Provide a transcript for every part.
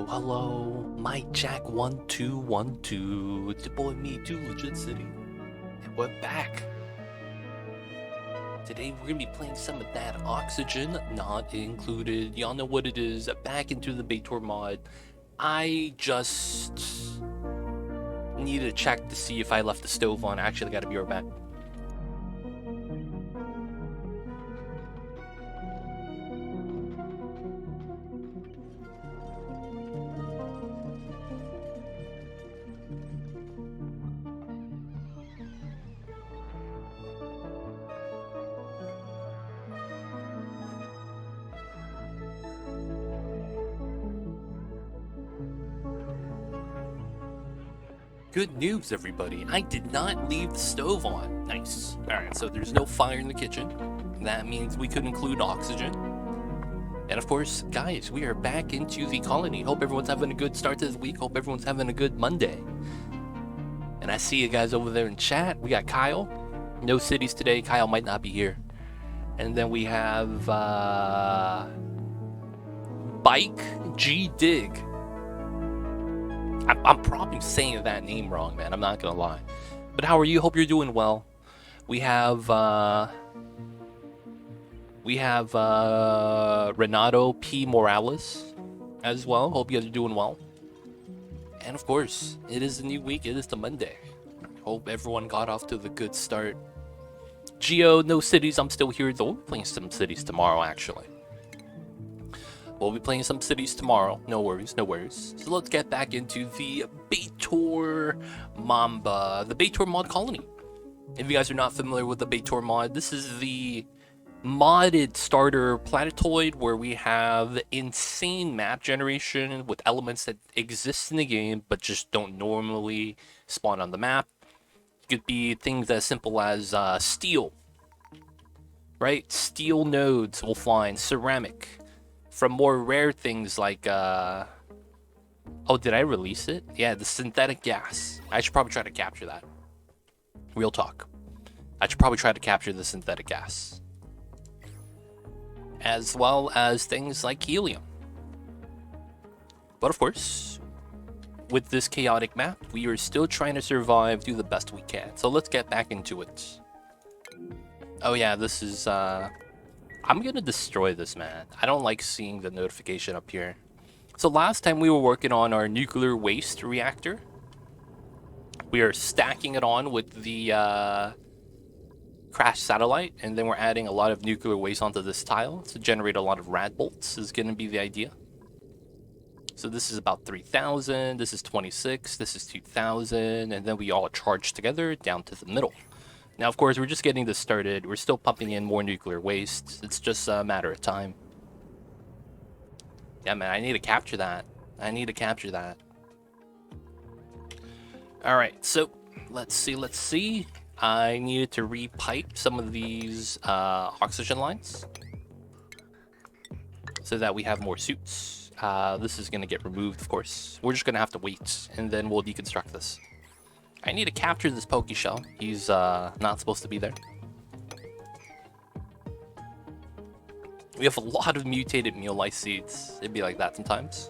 Hello, hello, Mike Jack 1212. It's your boy me too, Legit City. And we're back. Today we're gonna be playing some of that Oxygen, not included. Y'all know what it is. Back into the Baator Mod. I just needed to check to see if I left the stove on. I actually gotta be right back. Good news, everybody. I did not leave the stove on. Nice. Alright, so there's no fire in the kitchen. That means we could include oxygen. And of course, guys, we are back into the colony. Hope everyone's having a good start to the week. Hope everyone's having a good Monday. And I see you guys over there in chat. We got Kyle. No cities today. Kyle might not be here. And then we have Bike G Dig. I'm probably saying that name wrong, man. I'm not gonna lie. But how are you? Hope you're doing well. We have Renato P. Morales as well. Hope you guys are doing well. And of course, it is a new week. It is the Monday. Hope everyone got off to the good start. Geo, no cities. I'm still here though. We're playing some cities tomorrow, actually. We'll be playing some cities tomorrow. No worries, no worries. So let's get back into the Baator Mamba, the Baator Mod colony. If you guys are not familiar with the Baator Mod, this is the modded starter planetoid where we have insane map generation with elements that exist in the game but just don't normally spawn on the map. It could be things as simple as steel, right? Steel nodes will find ceramic. From more rare things like, oh, did I release it? Yeah, the synthetic gas. I should probably try to capture that. Real talk. I should probably try to capture the synthetic gas. As well as things like helium. But of course, with this chaotic map, we are still trying to survive, do the best we can. So let's get back into it. Oh yeah, this is, I'm gonna destroy this, man. I don't like seeing the notification up here. So last time we were working on our nuclear waste reactor. We are stacking it on with the crashed satellite, and then we're adding a lot of nuclear waste onto this tile to generate a lot of rad bolts is gonna be the idea. So this is about 3,000, this is 26, this is 2,000, and then we all charge together down to the middle. Now, of course, we're just getting this started. We're still pumping in more nuclear waste. It's just a matter of time. Yeah, man, I need to capture that. I need to capture that. All right, so let's see. I needed to repipe some of these oxygen lines so that we have more suits. This is going to get removed, of course. We're just going to have to wait, and then we'll deconstruct this. I need to capture this Pokeshell. He's not supposed to be there. We have a lot of mutated meal-lice seeds. It'd be like that sometimes.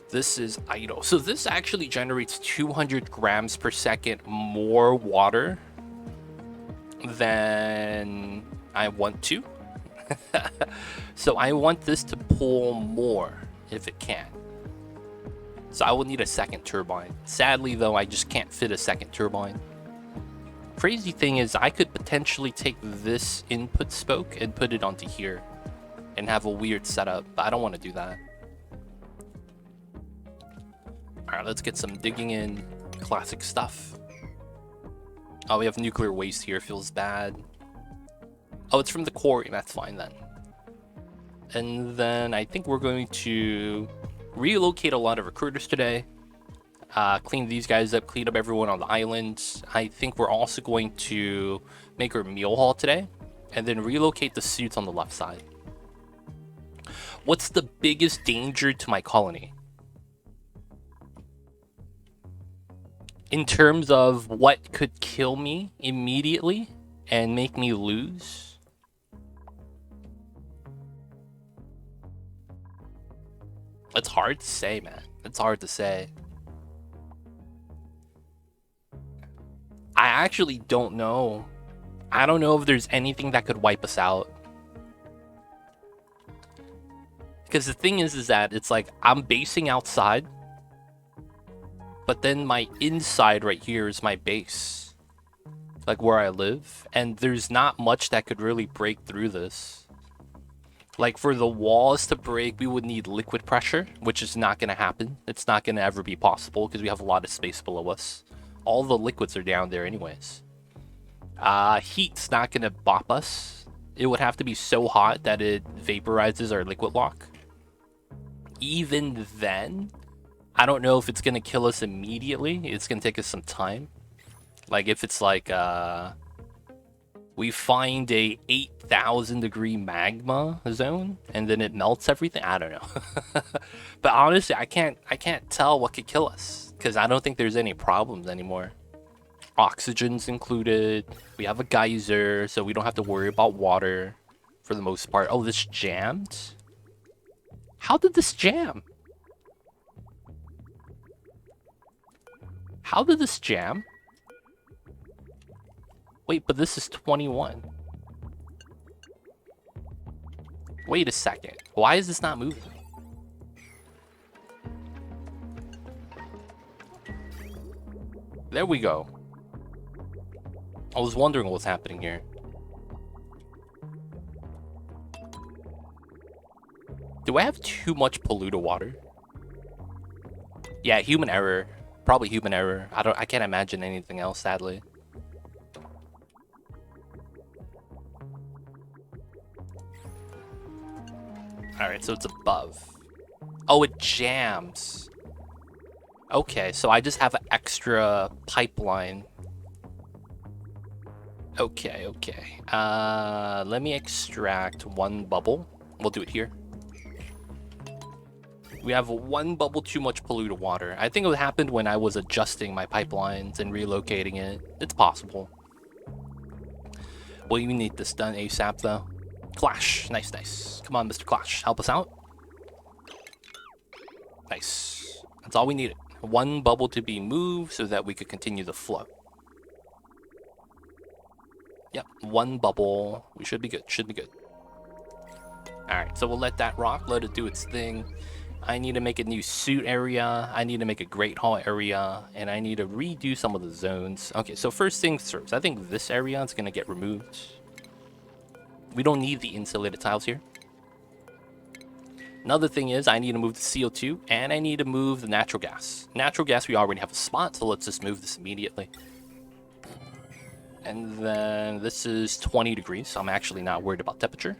This is idle. So this actually generates 200 grams per second more water than I want to. So I want this to pull more if it can. So I will need a second turbine. Sadly, though, I just can't fit a second turbine. Crazy thing is, I could potentially take this input spoke and put it onto here and have a weird setup, but I don't want to do that. Alright, let's get some digging in. Classic stuff. Oh, we have nuclear waste here. Feels bad. Oh, it's from the quarry. That's fine then. And then I think we're going to relocate a lot of recruiters today. Clean these guys up, clean up everyone on the island. I think we're also going to make our meal hall today and then relocate the suits on the left side. What's the biggest danger to my colony? In terms of what could kill me immediately and make me lose? It's hard to say, man. It's hard to say. I actually don't know. I don't know if there's anything that could wipe us out. Because the thing is that it's like I'm basing outside, but then my inside right here is my base, like where I live, and there's not much that could really break through this. Like for the walls to break, we would need liquid pressure, which is not going to happen. It's not going to ever be possible because we have a lot of space below us. All the liquids are down there anyways. Heat's not going to bop us. It would have to be so hot that it vaporizes our liquid lock. Even then, I don't know if it's going to kill us immediately. It's going to take us some time. Like if it's like we find a 8,000 degree magma zone and then it melts everything. I don't know. But honestly, I can't tell what could kill us because I don't think there's any problems anymore. Oxygen's included. We have a geyser, so we don't have to worry about water for the most part. Oh, this jammed? How did this jam? How did this jam? Wait, but this is 21. Wait a second. Why is this not moving? There we go. I was wondering what's happening here. Do I have too much polluted water? Yeah, human error. Probably human error. I can't imagine anything else, sadly. Alright, so it's above. Oh, it jams. Okay, so I just have an extra pipeline. Okay. Let me extract one bubble. We'll do it here. We have one bubble too much polluted water. I think it happened when I was adjusting my pipelines and relocating it. It's possible. Well, you need this done ASAP, though. Clash. Nice. Come on, Mr. Clash. Help us out. Nice. That's all we needed. One bubble to be moved so that we could continue the flow. Yep, one bubble. We should be good. Alright, so we'll let that rock. Let it do its thing. I need to make a new suit area. I need to make a Great Hall area. And I need to redo some of the zones. Okay, so first things first. I think this area is going to get removed. We don't need the insulated tiles here. Another thing is I need to move the CO2 and I need to move the natural gas. Natural gas, we already have a spot, so let's just move this immediately. And then this is 20 degrees, so I'm actually not worried about temperature.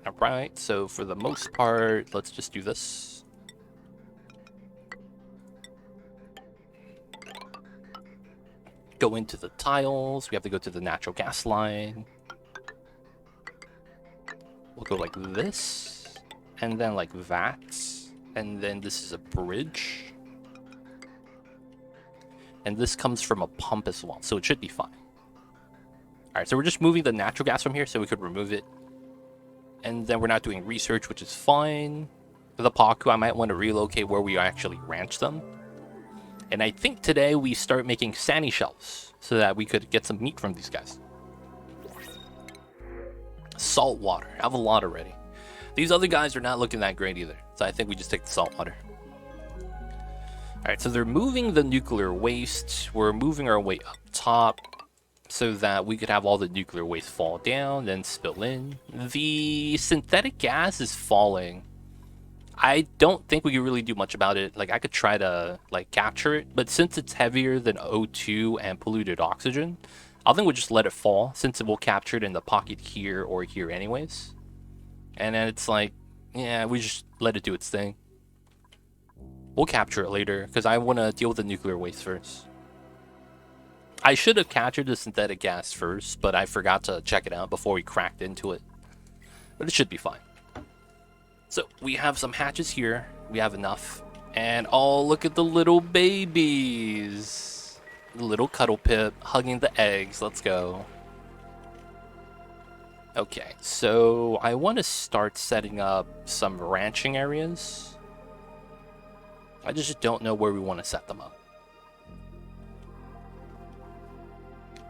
Alright, so for the most part, let's just do this. Go into the tiles. We have to go to the natural gas line. We'll go like this, and then like that, and then this is a bridge. And this comes from a pump as well, so it should be fine. Alright, so we're just moving the natural gas from here so we could remove it. And then we're not doing research, which is fine. For the Paku, I might want to relocate where we actually ranch them. And I think today we start making sandy shells so that we could get some meat from these guys. Salt water. I have a lot already. These other guys are not looking that great either. So I think we just take the salt water. Alright, so they're moving the nuclear waste. We're moving our way up top so that we could have all the nuclear waste fall down, then spill in. The synthetic gas is falling. I don't think we can really do much about it. Like, I could try to, like, capture it, but since it's heavier than O2 and polluted oxygen, I think we'll just let it fall, since it will capture it in the pocket here or here anyways. And then it's like, yeah, we just let it do its thing. We'll capture it later, because I want to deal with the nuclear waste first. I should have captured the synthetic gas first, but I forgot to check it out before we cracked into it. But it should be fine. So, we have some hatches here. We have enough. And oh, look at the little babies. The little cuddle pip hugging the eggs. Let's go. Okay, so I want to start setting up some ranching areas. I just don't know where we want to set them up.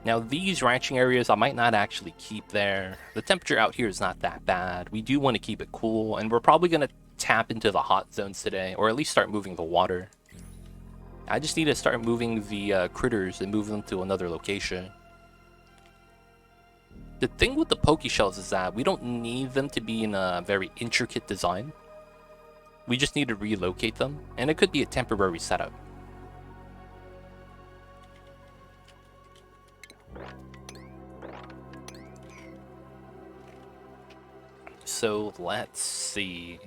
Now, these ranching areas I might not actually keep there. The temperature out here is not that bad. We do want to keep it cool, and we're probably going to tap into the hot zones today, or at least start moving the water. I just need to start moving the critters and move them to another location. The thing with the poke shells is that we don't need them to be in a very intricate design. We just need to relocate them, and it could be a temporary setup. So let's see.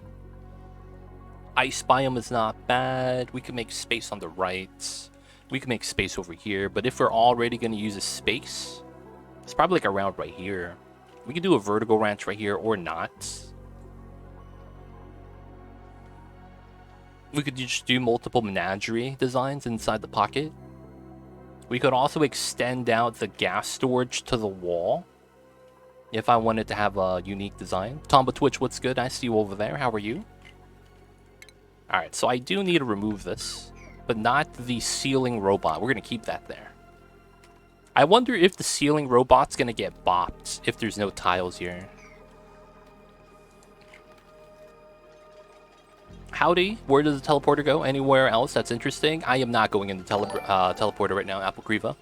Ice biome is not bad. We can make space on the right. We can make space over here, but if we're already going to use a space, it's probably like around right here. We can do a vertical ranch right here or not. We could just do multiple menagerie designs inside the pocket. We could also extend out the gas storage to the wall if I wanted to have a unique design. Tomba Twitch, what's good? I see you over there. How are you? Alright, so I do need to remove this, but not the ceiling robot. We're going to keep that there. I wonder if the ceiling robot's going to get bopped if there's no tiles here. Howdy, where does the teleporter go? Anywhere else that's interesting? I am not going in the teleporter right now, Apple Kriva.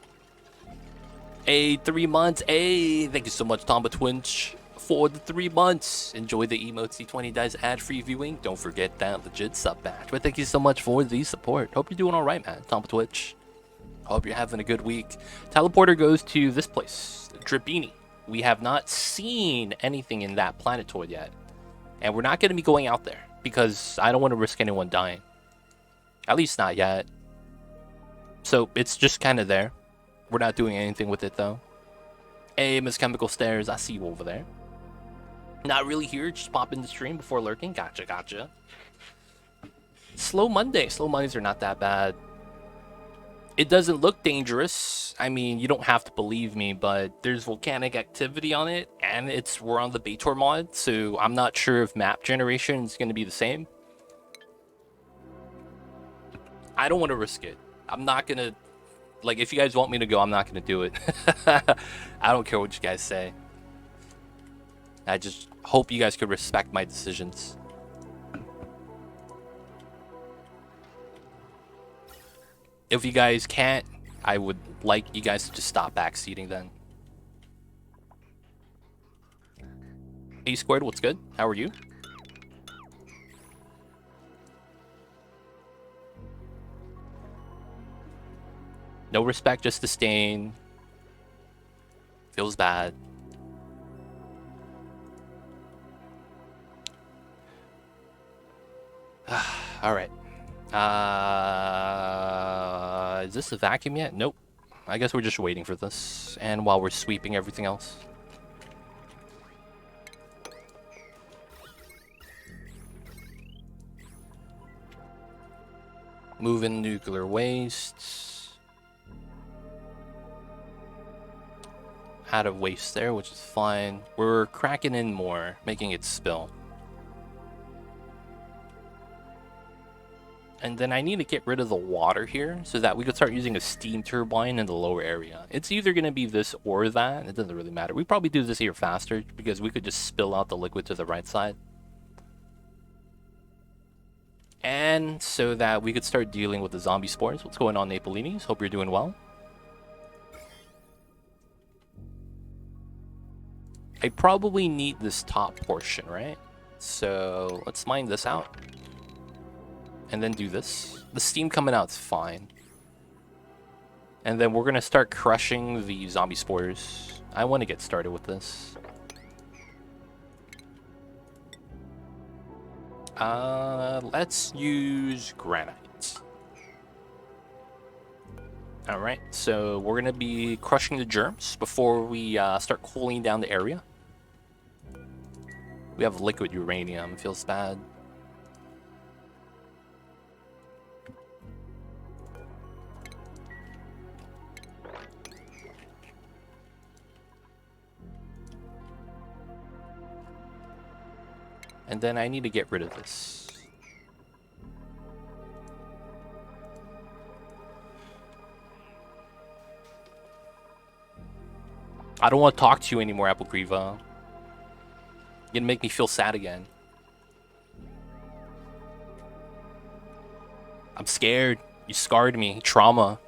Hey, 3 months. Hey, thank you so much, Tomba Twinch, for the 3 months. Enjoy the emotes. C20 dies ad-free viewing. Don't forget that legit sub badge. But thank you so much for the support. Hope you're doing all right, man. Tomba Twitch. Hope you're having a good week. Teleporter goes to this place, Dribini. We have not seen anything in that planetoid yet. And we're not going to be going out there because I don't want to risk anyone dying. At least not yet. So it's just kind of there. We're not doing anything with it though. Hey, Miss Chemical Stairs, I see you over there. Not really here, just pop in the stream before lurking. Gotcha, gotcha. Slow Monday. Slow Mondays are not that bad. It doesn't look dangerous. I mean, you don't have to believe me, but there's volcanic activity on it, and we're on the Baator Mod, so I'm not sure if map generation is going to be the same. I don't want to risk it. I'm not going to... Like, if you guys want me to go, I'm not going to do it. I don't care what you guys say. I just hope you guys could respect my decisions. If you guys can't, I would like you guys to just stop backseating then. A squared, what's good? How are you? No respect, just disdain. Feels bad. All right. Is this a vacuum yet? Nope. I guess we're just waiting for this. And while we're sweeping everything else. Moving nuclear waste. Out of waste there, which is fine. We're cracking in more, making it spill. And then I need to get rid of the water here so that we could start using a steam turbine in the lower area. It's either going to be this or that. It doesn't really matter. We probably do this here faster because we could just spill out the liquid to the right side. And so that we could start dealing with the zombie spores. What's going on, Napolinis? Hope you're doing well. I probably need this top portion, right? So let's mine this out. And then do this. The steam coming out is fine. And then we're going to start crushing the zombie spores. I want to get started with this. Let's use granite. Alright, so we're going to be crushing the germs before we start cooling down the area. We have liquid uranium. It feels bad. And then I need to get rid of this. I don't want to talk to you anymore, Applegriva. You're gonna make me feel sad again. I'm scared. You scarred me. Trauma.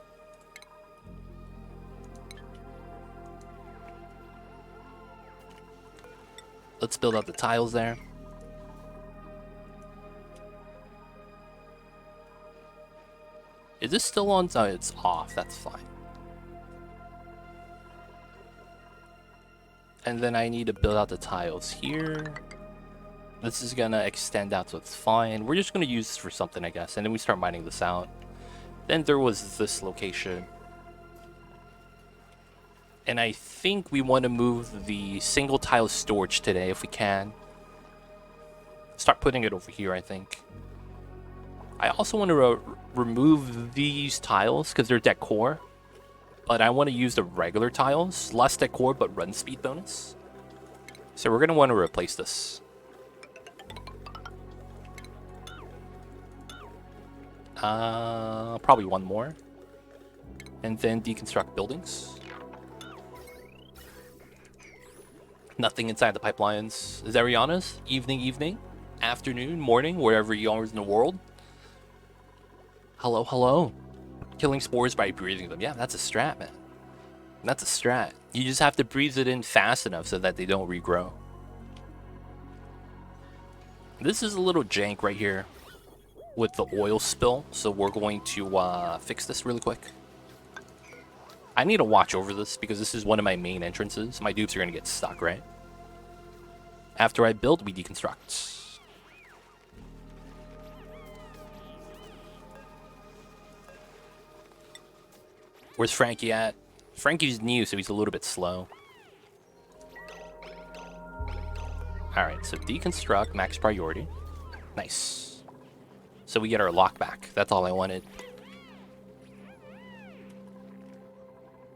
Let's build out the tiles there. Is this still on? Oh, it's off. That's fine. And then I need to build out the tiles here. This is gonna extend out, so it's fine. We're just gonna use this for something, I guess. And then we start mining this out. Then there was this location. And I think we want to move the single tile storage today, if we can. Start putting it over here, I think. I also want to remove these tiles, because they're decor. But I want to use the regular tiles. Less decor, but run speed bonus. So we're going to want to replace this. Probably one more. And then deconstruct buildings. Nothing inside the pipelines. Zarianas, evening, afternoon, morning, wherever you are in the world. Hello, hello. Killing spores by breathing them. Yeah, that's a strat, man. That's a strat. You just have to breathe it in fast enough so that they don't regrow. This is a little jank right here with the oil spill, so we're going to fix this really quick. I need to watch over this because this is one of my main entrances. My dupes are going to get stuck, right? After I build, we deconstruct. Where's Frankie at? Frankie's new, so he's a little bit slow. Alright, so deconstruct, max priority. Nice. So we get our lock back. That's all I wanted.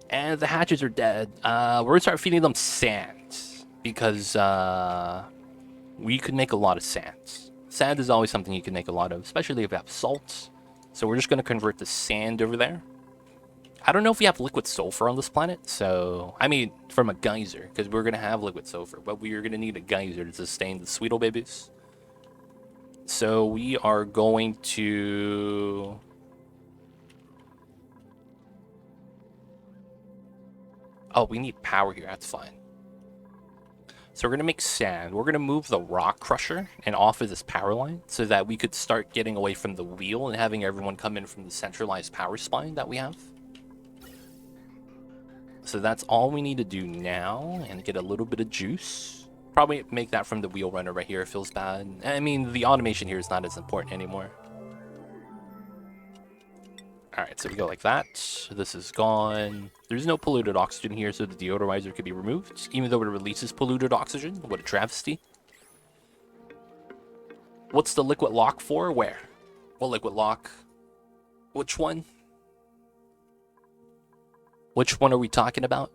And the hatches are dead. We're gonna start feeding them sand. Because we could make a lot of sand. Sand is always something you can make a lot of, especially if you have salt. So we're just gonna convert the sand over there. I don't know if we have liquid sulfur on this planet, so... I mean, from a geyser, because we're going to have liquid sulfur, but we are going to need a geyser to sustain the Sweetle babies. So we are going to... Oh, we need power here, that's fine. So we're going to make sand. We're going to move the rock crusher and off of this power line so that we could start getting away from the wheel and having everyone come in from the centralized power spine that we have. So that's all we need to do now and get a little bit of juice. Probably make that from the wheel runner right here. It feels bad. I mean, the automation here is not as important anymore. Alright, so we go like that. This is gone. There's no polluted oxygen here, so the deodorizer could be removed. Even though it releases polluted oxygen. What a travesty. What's the liquid lock for? Where? What liquid lock? Which one? Which one are we talking about?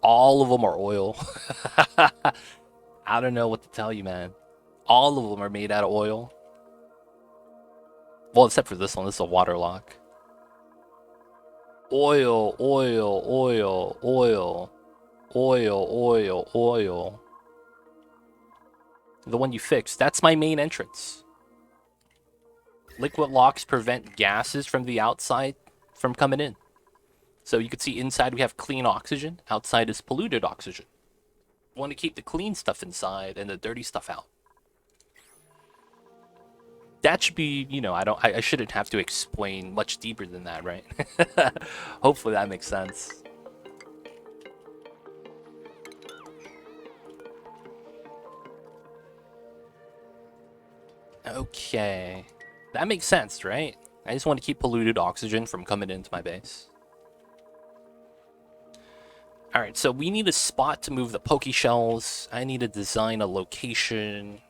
All of them are oil. I don't know what to tell you, man. All of them are made out of oil. Well, except for this one. This is a water lock. Oil, oil, oil, oil. Oil, oil, oil. The one you fixed. That's my main entrance. Liquid locks prevent gases from the outside from coming in. So you can see inside we have clean oxygen. Outside is polluted oxygen. We want to keep the clean stuff inside and the dirty stuff out. That should be, you know, I shouldn't have to explain much deeper than that, right? Hopefully that makes sense. Okay. That makes sense, right? I just want to keep polluted oxygen from coming into my base. Alright, so we need a spot to move the poke shells. I need to design a location.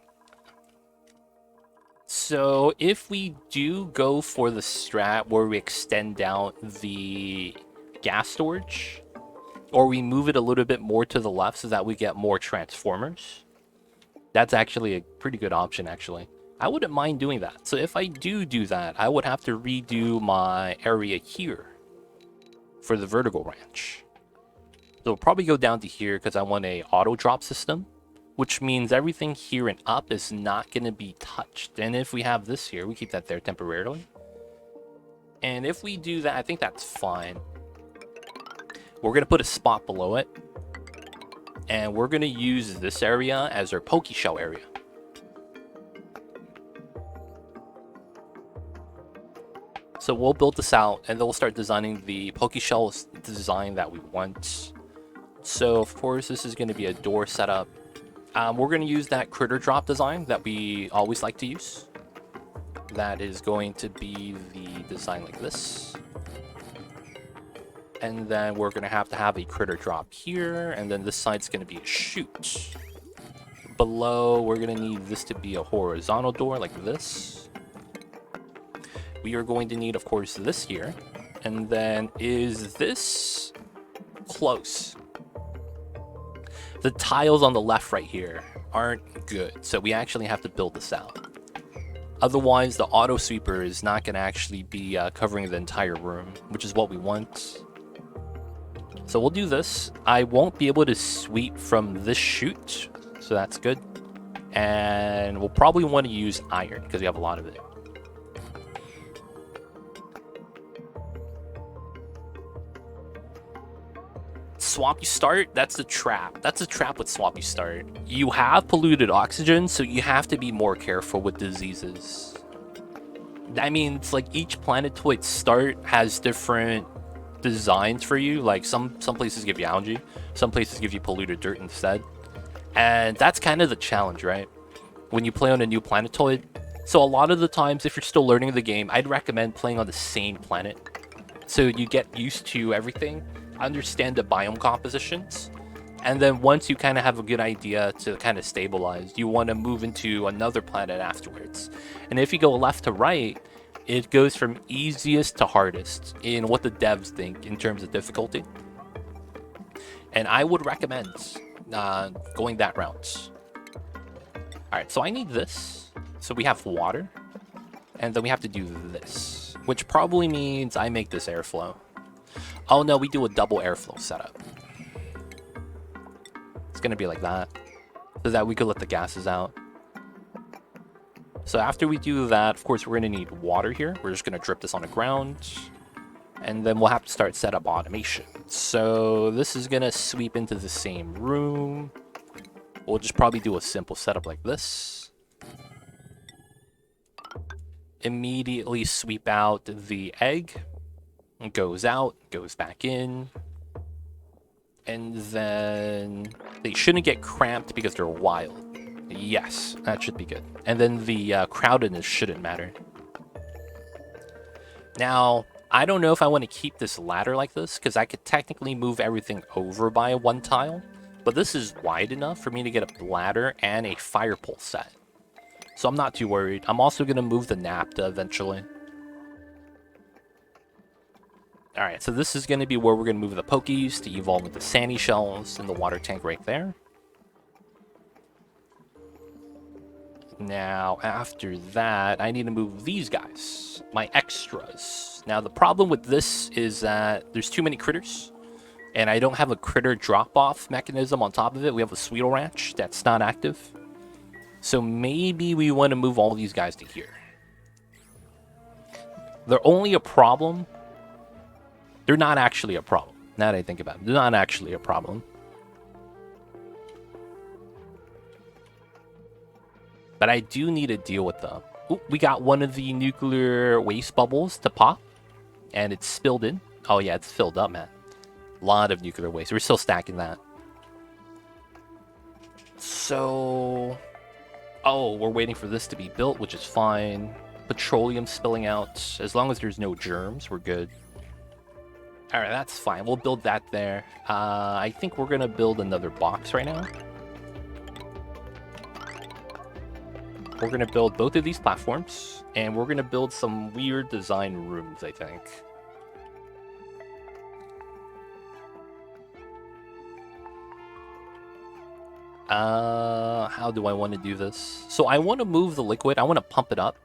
So if we do go for the strat where we extend out the gas storage, or we move it a little bit more to the left so that we get more transformers. That's actually a pretty good option, actually. I wouldn't mind doing that. So if I do that, I would have to redo my area here for the vertical ranch. So we'll probably go down to here because I want a auto drop system, which means everything here and up is not going to be touched. And if we have this here, we keep that there temporarily. And if we do that, I think that's fine. We're going to put a spot below it. And we're going to use this area as our Pokeshell area. So we'll build this out, and then we'll start designing the Pokeshell design that we want. So, of course, this is going to be a door setup. We're going to use that critter drop design that we always like to use. That is going to be the design like this. And then we're going to have a critter drop here, and then this side's going to be a chute. Below, we're going to need this to be a horizontal door like this. We are going to need, of course, this here. And then is this close? The tiles on the left right here aren't good, so we actually have to build this out. Otherwise, the auto sweeper is not going to actually be covering the entire room, which is what we want. So we'll do this. I won't be able to sweep from this chute, so that's good. And we'll probably want to use iron because we have a lot of it. Swampy start, that's a trap. That's a trap with swampy start. You have polluted oxygen, so you have to be more careful with diseases. I mean, it's like each planetoid start has different designs for you. Like some places give you algae, some places give you polluted dirt instead. And that's kind of the challenge, right? When you play on a new planetoid. So a lot of the times, if you're still learning the game, I'd recommend playing on the same planet. So you get used to everything, understand the biome compositions, and then once you kind of have a good idea to kind of stabilize, you want to move into another planet afterwards. And if you go left to right, it goes from easiest to hardest in what the devs think in terms of difficulty. And I would recommend going that route. Alright, so I need this. So we have water, and then we have to do this, which probably means I make this airflow. Oh no, we do a double airflow setup. It's gonna be like that, so that we could let the gases out. So after we do that, of course, we're gonna need water here. We're just gonna drip this on the ground, and then we'll have to start set up automation. So this is gonna sweep into the same room. We'll just probably do a simple setup like this. Immediately sweep out the egg. It goes out, goes back in. And then they shouldn't get cramped because they're wild. Yes, that should be good. And then the crowdedness shouldn't matter. Now, I don't know if I want to keep this ladder like this, because I could technically move everything over by one tile. But this is wide enough for me to get a ladder and a fire pole set. So I'm not too worried. I'm also going to move the napta eventually. Alright, so this is going to be where we're going to move the pokies to evolve with the sandy shells and the water tank right there. Now, after that, I need to move these guys, my extras. Now, the problem with this is that there's too many critters, and I don't have a critter drop-off mechanism on top of it. We have a Sweetle Ranch that's not active. So maybe we want to move all these guys to here. They're only a problem. They're not actually a problem. Now that I think about it, they're not actually a problem. But I do need to deal with them. Ooh, we got one of the nuclear waste bubbles to pop. And it's spilled in. Oh yeah, it's filled up, man. A lot of nuclear waste. We're still stacking that. So... oh, we're waiting for this to be built, which is fine. Petroleum spilling out. As long as there's no germs, we're good. Alright, that's fine. We'll build that there. I think we're going to build another box right now. We're going to build both of these platforms. And we're going to build some weird design rooms, I think. How do I want to do this? So I want to move the liquid. I want to pump it up.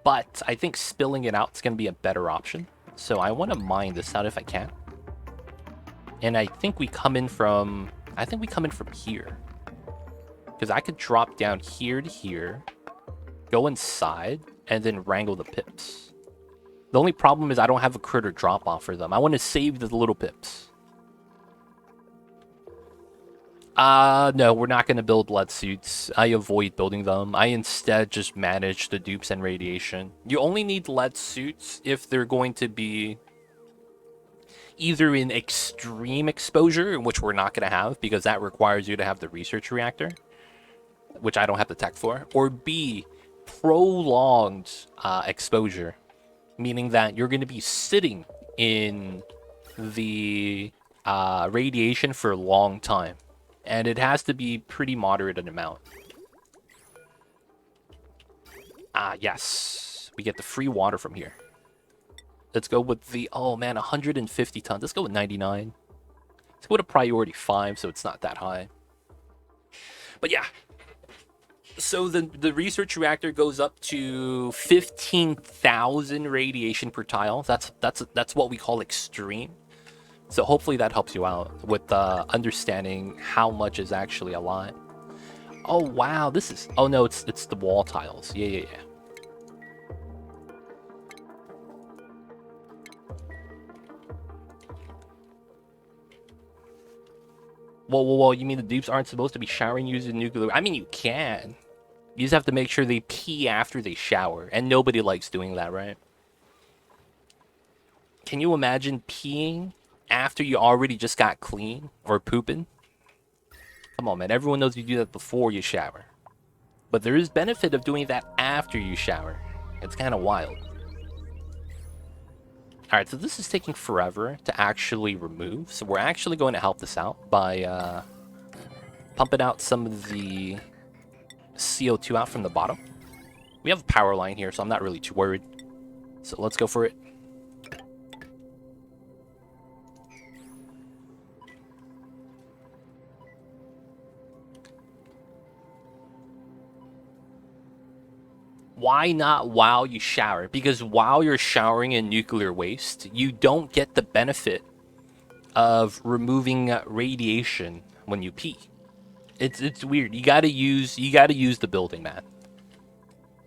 But I think spilling it out is going to be a better option. So I want to mine this out if I can. And I think we come in from... here. Because I could drop down here to here, go inside, and then wrangle the pips. The only problem is I don't have a critter drop off for them. I want to save the little pips. No, we're not going to build blood suits. I avoid building them. I instead just manage the dupes and radiation. You only need lead suits if they're going to be either in extreme exposure, in which we're not going to have, because that requires you to have the research reactor, which I don't have the tech for, or B, prolonged exposure, meaning that you're going to be sitting in the radiation for a long time, and it has to be pretty moderate in amount. Yes, we get the free water from here. Let's go with the, oh man, 150 tons. Let's go with 99. Let's go to priority 5, so it's not that high. But yeah. So the research reactor goes up to 15,000 radiation per tile. That's what we call extreme. So hopefully that helps you out with understanding how much is actually a lot. Oh wow, this is, oh no, it's the wall tiles. Yeah. Whoa, you mean the dupes aren't supposed to be showering using nuclear? I mean, you can. You just have to make sure they pee after they shower, and nobody likes doing that, right? Can you imagine peeing after you already just got clean, or pooping? Come on, man, everyone knows you do that before you shower. But there is benefit of doing that after you shower. It's kind of wild. Alright, so this is taking forever to actually remove, so we're actually going to help this out by pumping out some of the CO2 out from the bottom. We have a power line here, so I'm not really too worried. So let's go for it. Why not while you shower? Because while you're showering in nuclear waste, you don't get the benefit of removing radiation when you pee. It's weird. You gotta use the building, man.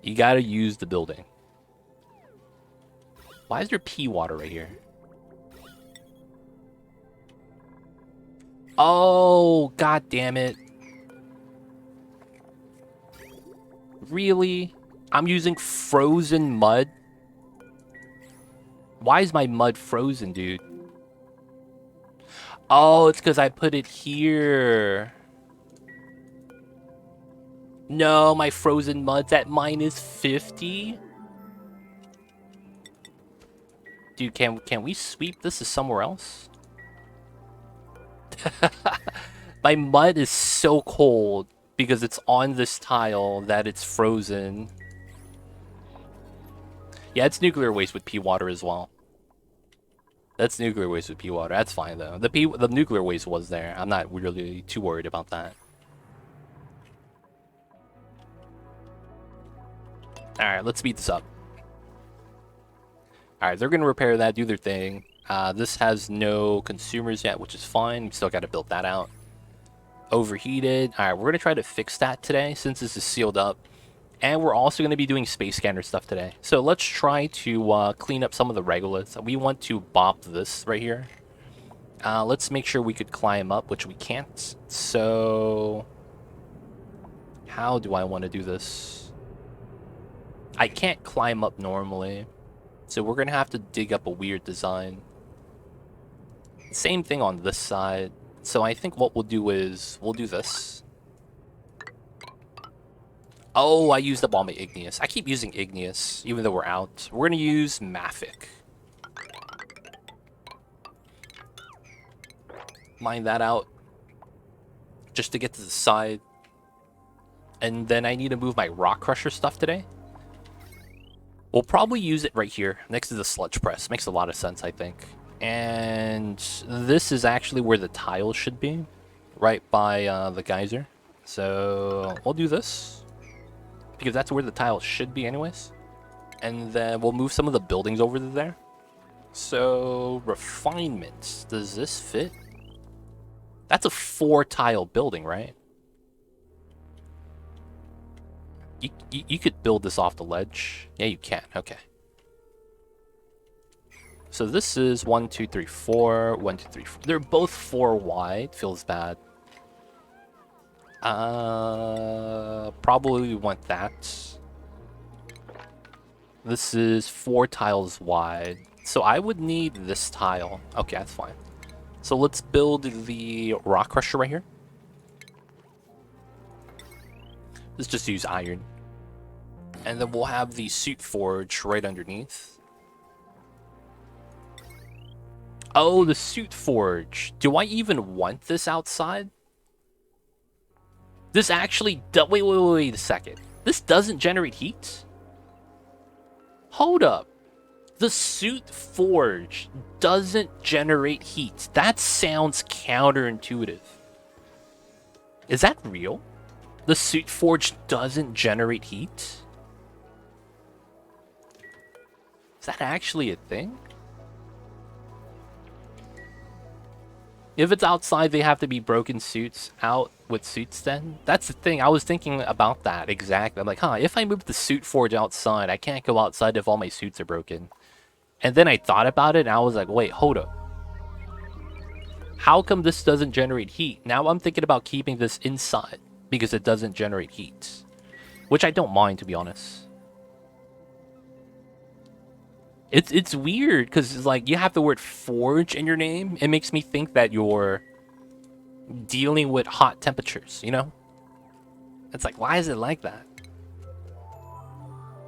You gotta use the building. Why is there pee water right here? Oh, god damn it. Really? I'm using frozen mud? Why is my mud frozen, dude? Oh, it's because I put it here. No, my frozen mud's at -50? Dude, can we sweep this to somewhere else? My mud is so cold because it's on this tile that it's frozen. Yeah, it's nuclear waste with pea water as well. That's nuclear waste with pea water. That's fine though. The nuclear waste was there. I'm not really too worried about that. Alright, let's speed this up. Alright, they're gonna repair that, do their thing. This has no consumers yet, which is fine. We still gotta build that out. Overheated. Alright, we're gonna try to fix that today since this is sealed up. And we're also going to be doing space scanner stuff today. So let's try to clean up some of the regoliths. We want to bop this right here. Let's make sure we could climb up, which we can't. So how do I want to do this? I can't climb up normally. So we're going to have to dig up a weird design. Same thing on this side. So I think what we'll do is we'll do this. Oh, I used up all my igneous. I keep using igneous, even though we're out. We're going to use mafic. Mine that out. Just to get to the side. And then I need to move my rock crusher stuff today. We'll probably use it right here, next to the sludge press. Makes a lot of sense, I think. And this is actually where the tiles should be. right by the geyser. So we'll do this because that's where the tile should be anyways. And then we'll move some of the buildings over to there. So refinements, does this fit? That's a 4-tile building, right? You could build this off the ledge. Yeah, you can. Okay. So this is 1, 2, 3, 4. 1, 2, 3, 4. They're both 4 wide. Feels bad. Probably we want that. This is 4 tiles wide. So I would need this tile. Okay, that's fine. So let's build the rock crusher right here. Let's just use iron. And then we'll have the suit forge right underneath. Oh, the suit forge. Do I even want this outside? This actually... Wait a second. This doesn't generate heat? Hold up. The suit forge doesn't generate heat. That sounds counterintuitive. Is that real? The suit forge doesn't generate heat? Is that actually a thing? If it's outside, they have to be broken suits out with suits then? That's the thing. I was thinking about that exactly. I'm like, if I move the suit forge outside, I can't go outside if all my suits are broken. And then I thought about it and I was like, wait, hold up. How come this doesn't generate heat? Now I'm thinking about keeping this inside because it doesn't generate heat. Which I don't mind, to be honest. It's weird because it's like you have the word forge in your name. It makes me think that you're dealing with hot temperatures, you know? It's like, why is it like that?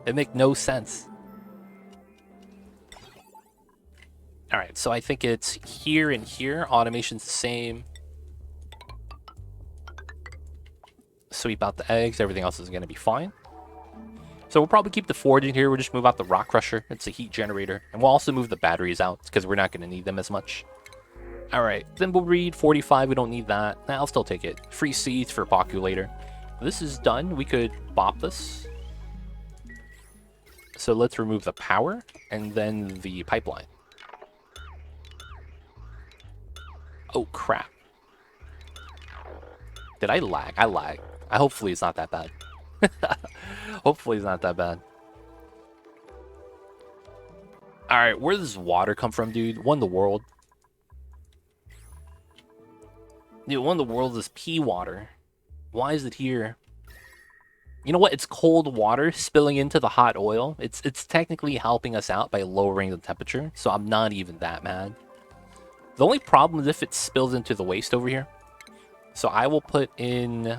It makes no sense. Alright, so I think it's here and here. Automation's the same. Sweep out the eggs. Everything else is going to be fine. So we'll probably keep the forge in here. We'll just move out the rock crusher. It's a heat generator. And we'll also move the batteries out because we're not going to need them as much. Alright, then we'll read 45. We don't need that. Nah, I'll still take it. Free seeds for populator. This is done. We could bop this. So let's remove the power and then the pipeline. Oh, crap. Did I lag? I lag. Hopefully it's not that bad. Hopefully it's not that bad. Alright, where does water come from, dude? What in the world? Dude, what in the world is pea water? Why is it here? You know what? It's cold water spilling into the hot oil. It's technically helping us out by lowering the temperature, so I'm not even that mad. The only problem is if it spills into the waste over here. So I will put in...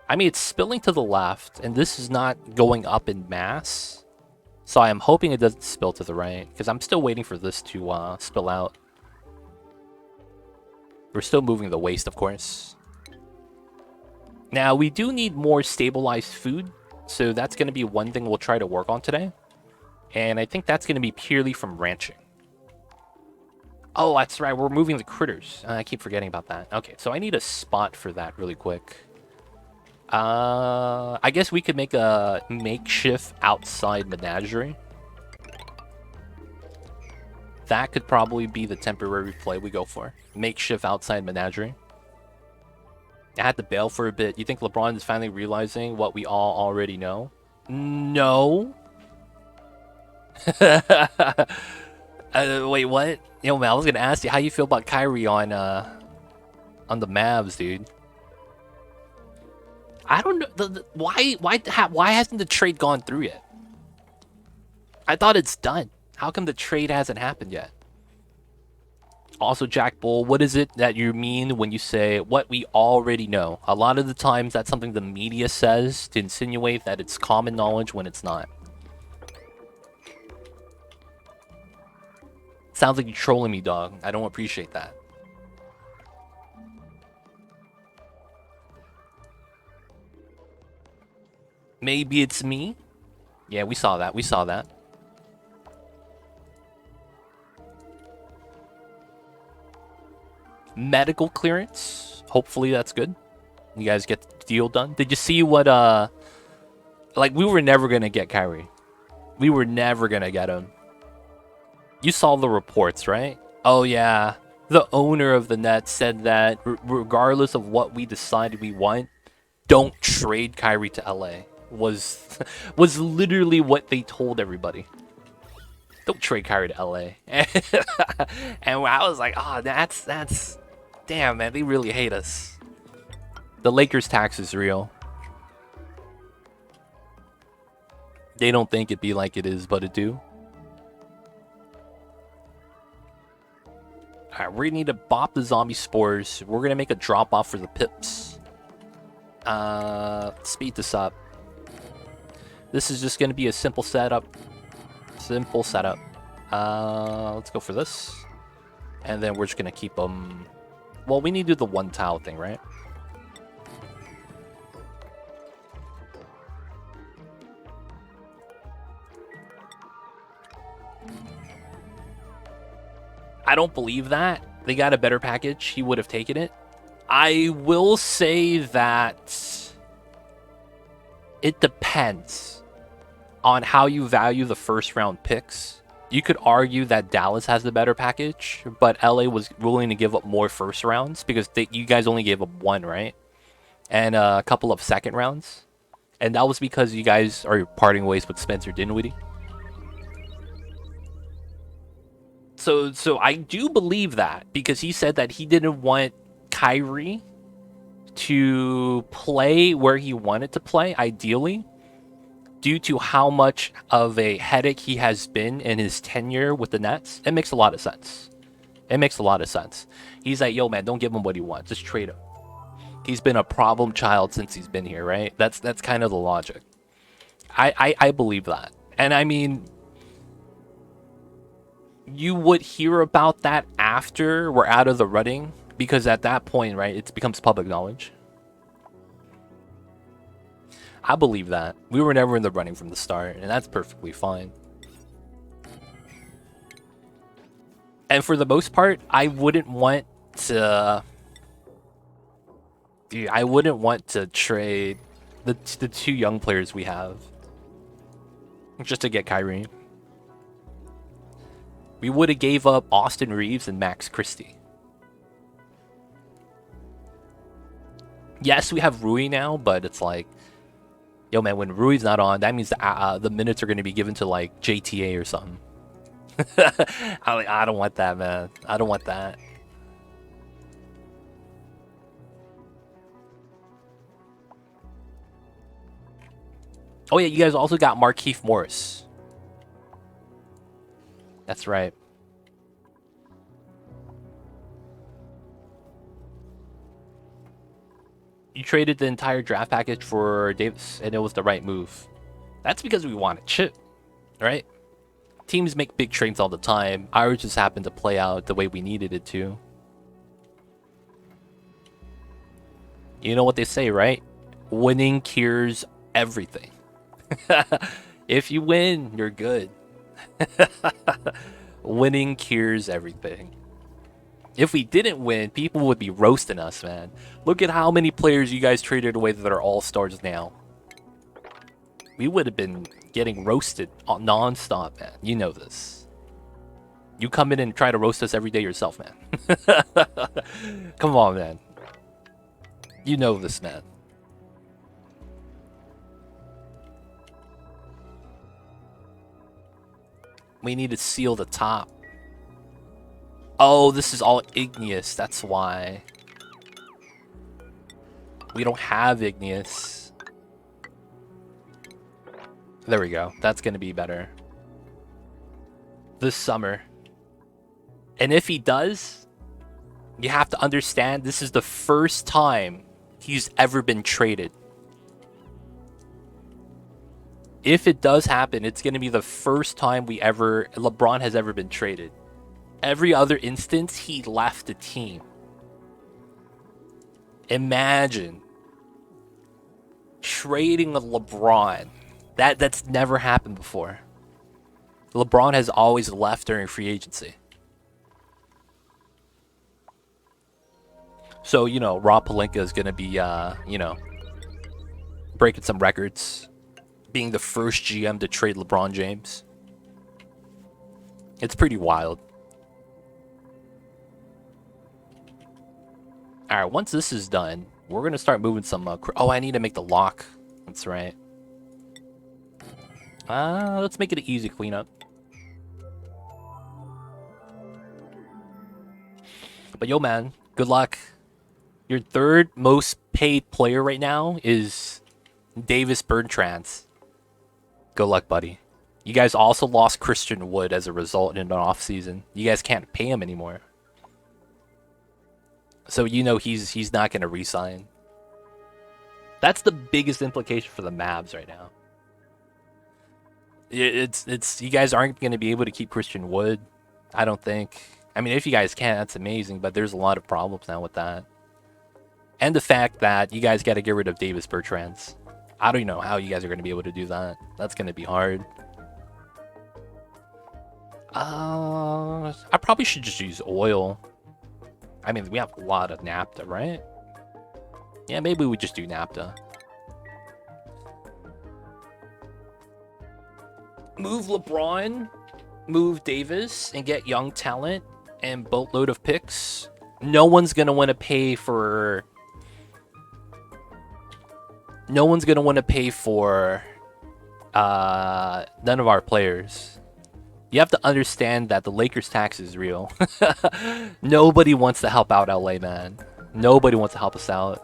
I mean, it's spilling to the left, and this is not going up in mass. So I am hoping it doesn't spill to the right, because I'm still waiting for this to spill out. We're still moving the waste, of course. Now, we do need more stabilized food, so that's going to be one thing we'll try to work on today. And I think that's going to be purely from ranching. Oh, that's right, we're moving the critters. I keep forgetting about that. Okay, so I need a spot for that really quick. I guess we could make a makeshift outside menagerie. That could probably be the temporary play we go for. Makeshift outside menagerie. I had to bail for a bit. You think LeBron is finally realizing what we all already know? No. Wait, what? Yo, man, I was gonna ask you how you feel about Kyrie on the Mavs, dude. I don't know. Why hasn't the trade gone through yet? I thought it's done. How come the trade hasn't happened yet? Also, Jack Bull, what is it that you mean when you say what we already know? A lot of the times that's something the media says to insinuate that it's common knowledge when it's not. Sounds like you're trolling me, dog. I don't appreciate that. Maybe it's me? Yeah, we saw that. We saw that. Medical clearance. Hopefully that's good. You guys get the deal done. Did you see what like we were never gonna get Kyrie. We were never gonna get him. You saw the reports, right? Oh yeah. The owner of the net said that regardless of what we decided we want, don't trade Kyrie to LA. Was was literally what they told everybody. Don't trade Kyrie to LA. And I was like, oh, that's damn, man, they really hate us. The Lakers tax is real. They don't think it be like it is, but it do. Alright, we're gonna need to bop the zombie spores. We're gonna make a drop off for the pips. Speed this up. This is just gonna be a simple setup. Simple setup. Let's go for this. And then we're just gonna keep them. Well, we need to do the one tile thing, right? I don't believe that. They got a better package. He would have taken it. I will say that it depends on how you value the first round picks. You could argue that Dallas has the better package, but LA was willing to give up more first rounds because you guys only gave up one, right? And a couple of second rounds. And that was because you guys are parting ways with Spencer Dinwiddie. So I do believe that because he said that he didn't want Kyrie to play where he wanted to play, ideally, due to how much of a headache he has been in his tenure with the Nets. It makes a lot of sense. It makes a lot of sense. He's like, yo, man, don't give him what he wants. Just trade him. He's been a problem child since he's been here, right? That's kind of the logic. I believe that. And I mean, you would hear about that after we're out of the running, because at that point, right, it becomes public knowledge. I believe that. We were never in the running from the start, and that's perfectly fine. And for the most part, I wouldn't want to... Dude, I wouldn't want to trade the two young players we have just to get Kyrie. We would have gave up Austin Reeves and Max Christie. Yes, we have Rui now, but it's like, yo, man, when Rui's not on, that means the minutes are going to be given to, like, JTA or something. I don't want that, man. I don't want that. Oh, yeah, you guys also got Markieff Morris. That's right. You traded the entire draft package for Davis, and it was the right move. That's because we want a chip, right? Teams make big trades all the time. Ours just happened to play out the way we needed it to. You know what they say, right? Winning cures everything. If you win, you're good. Winning cures everything. If we didn't win, people would be roasting us, man. Look at how many players you guys traded away that are all-stars now. We would have been getting roasted non-stop, man. You know this. You come in and try to roast us every day yourself, man. Come on, man. You know this, man. We need to seal the top. Oh, this is all igneous. That's why. We don't have igneous. There we go. That's going to be better. This summer. And if he does, you have to understand this is the first time he's ever been traded. If it does happen, it's going to be the first time LeBron has ever been traded. Every other instance, he left the team. Imagine trading a LeBron. That's never happened before. LeBron has always left during free agency. So, you know, Rob Pelinka is going to be, you know, breaking some records, being the first GM to trade LeBron James. It's pretty wild. All right, once this is done, we're going to start moving some... oh, I need to make the lock. That's right. Let's make it an easy cleanup. But yo, man, good luck. Your third most paid player right now is Davis Bertrands. Good luck, buddy. You guys also lost Christian Wood as a result in an offseason. You guys can't pay him anymore. So you know he's not going to re-sign. That's the biggest implication for the Mavs right now. It's you guys aren't going to be able to keep Christian Wood, I don't think. I mean, if you guys can, that's amazing, but there's a lot of problems now with that. And the fact that you guys got to get rid of Davis Bertrands. I don't know how you guys are going to be able to do that. That's going to be hard. I probably should just use oil. I mean, we have a lot of naphtha, right? Yeah, maybe we just do naphtha. Move LeBron, move Davis, and get young talent and boatload of picks. No one's going to want to pay for... No one's going to want to pay for none of our players. You have to understand that the Lakers tax is real. Nobody wants to help out LA, man. Nobody wants to help us out.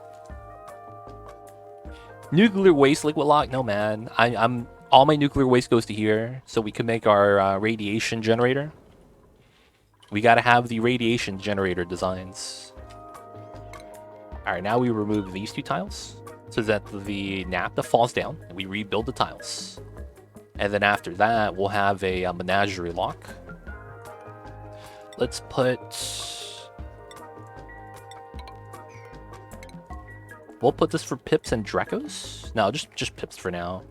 Nuclear waste liquid lock? No, man. I'm all my nuclear waste goes to here, so we can make our radiation generator. We gotta have the radiation generator designs. All right, now we remove these two tiles so that the naphtha falls down and we rebuild the tiles. And then after that, we'll have a menagerie lock. Let's put... We'll put this for pips and drecos. No, just pips for now.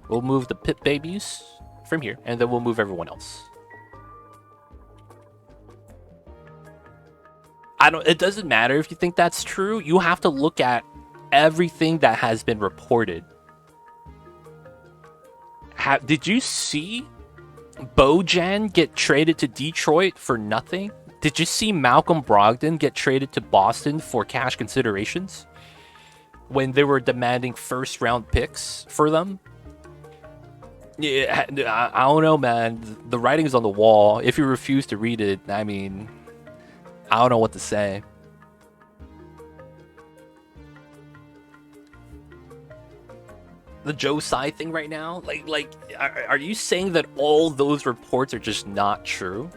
We'll move the pip babies from here, and then we'll move everyone else. It doesn't matter if you think that's true. You have to look at everything that has been reported. Did you see Bojan get traded to Detroit for nothing? Did you see Malcolm Brogdon get traded to Boston for cash considerations when they were demanding first-round picks for them? Yeah, I don't know, man. The writing's on the wall. If you refuse to read it, I mean, I don't know what to say. The Joe Tsai thing right now? Are you saying that all those reports are just not true?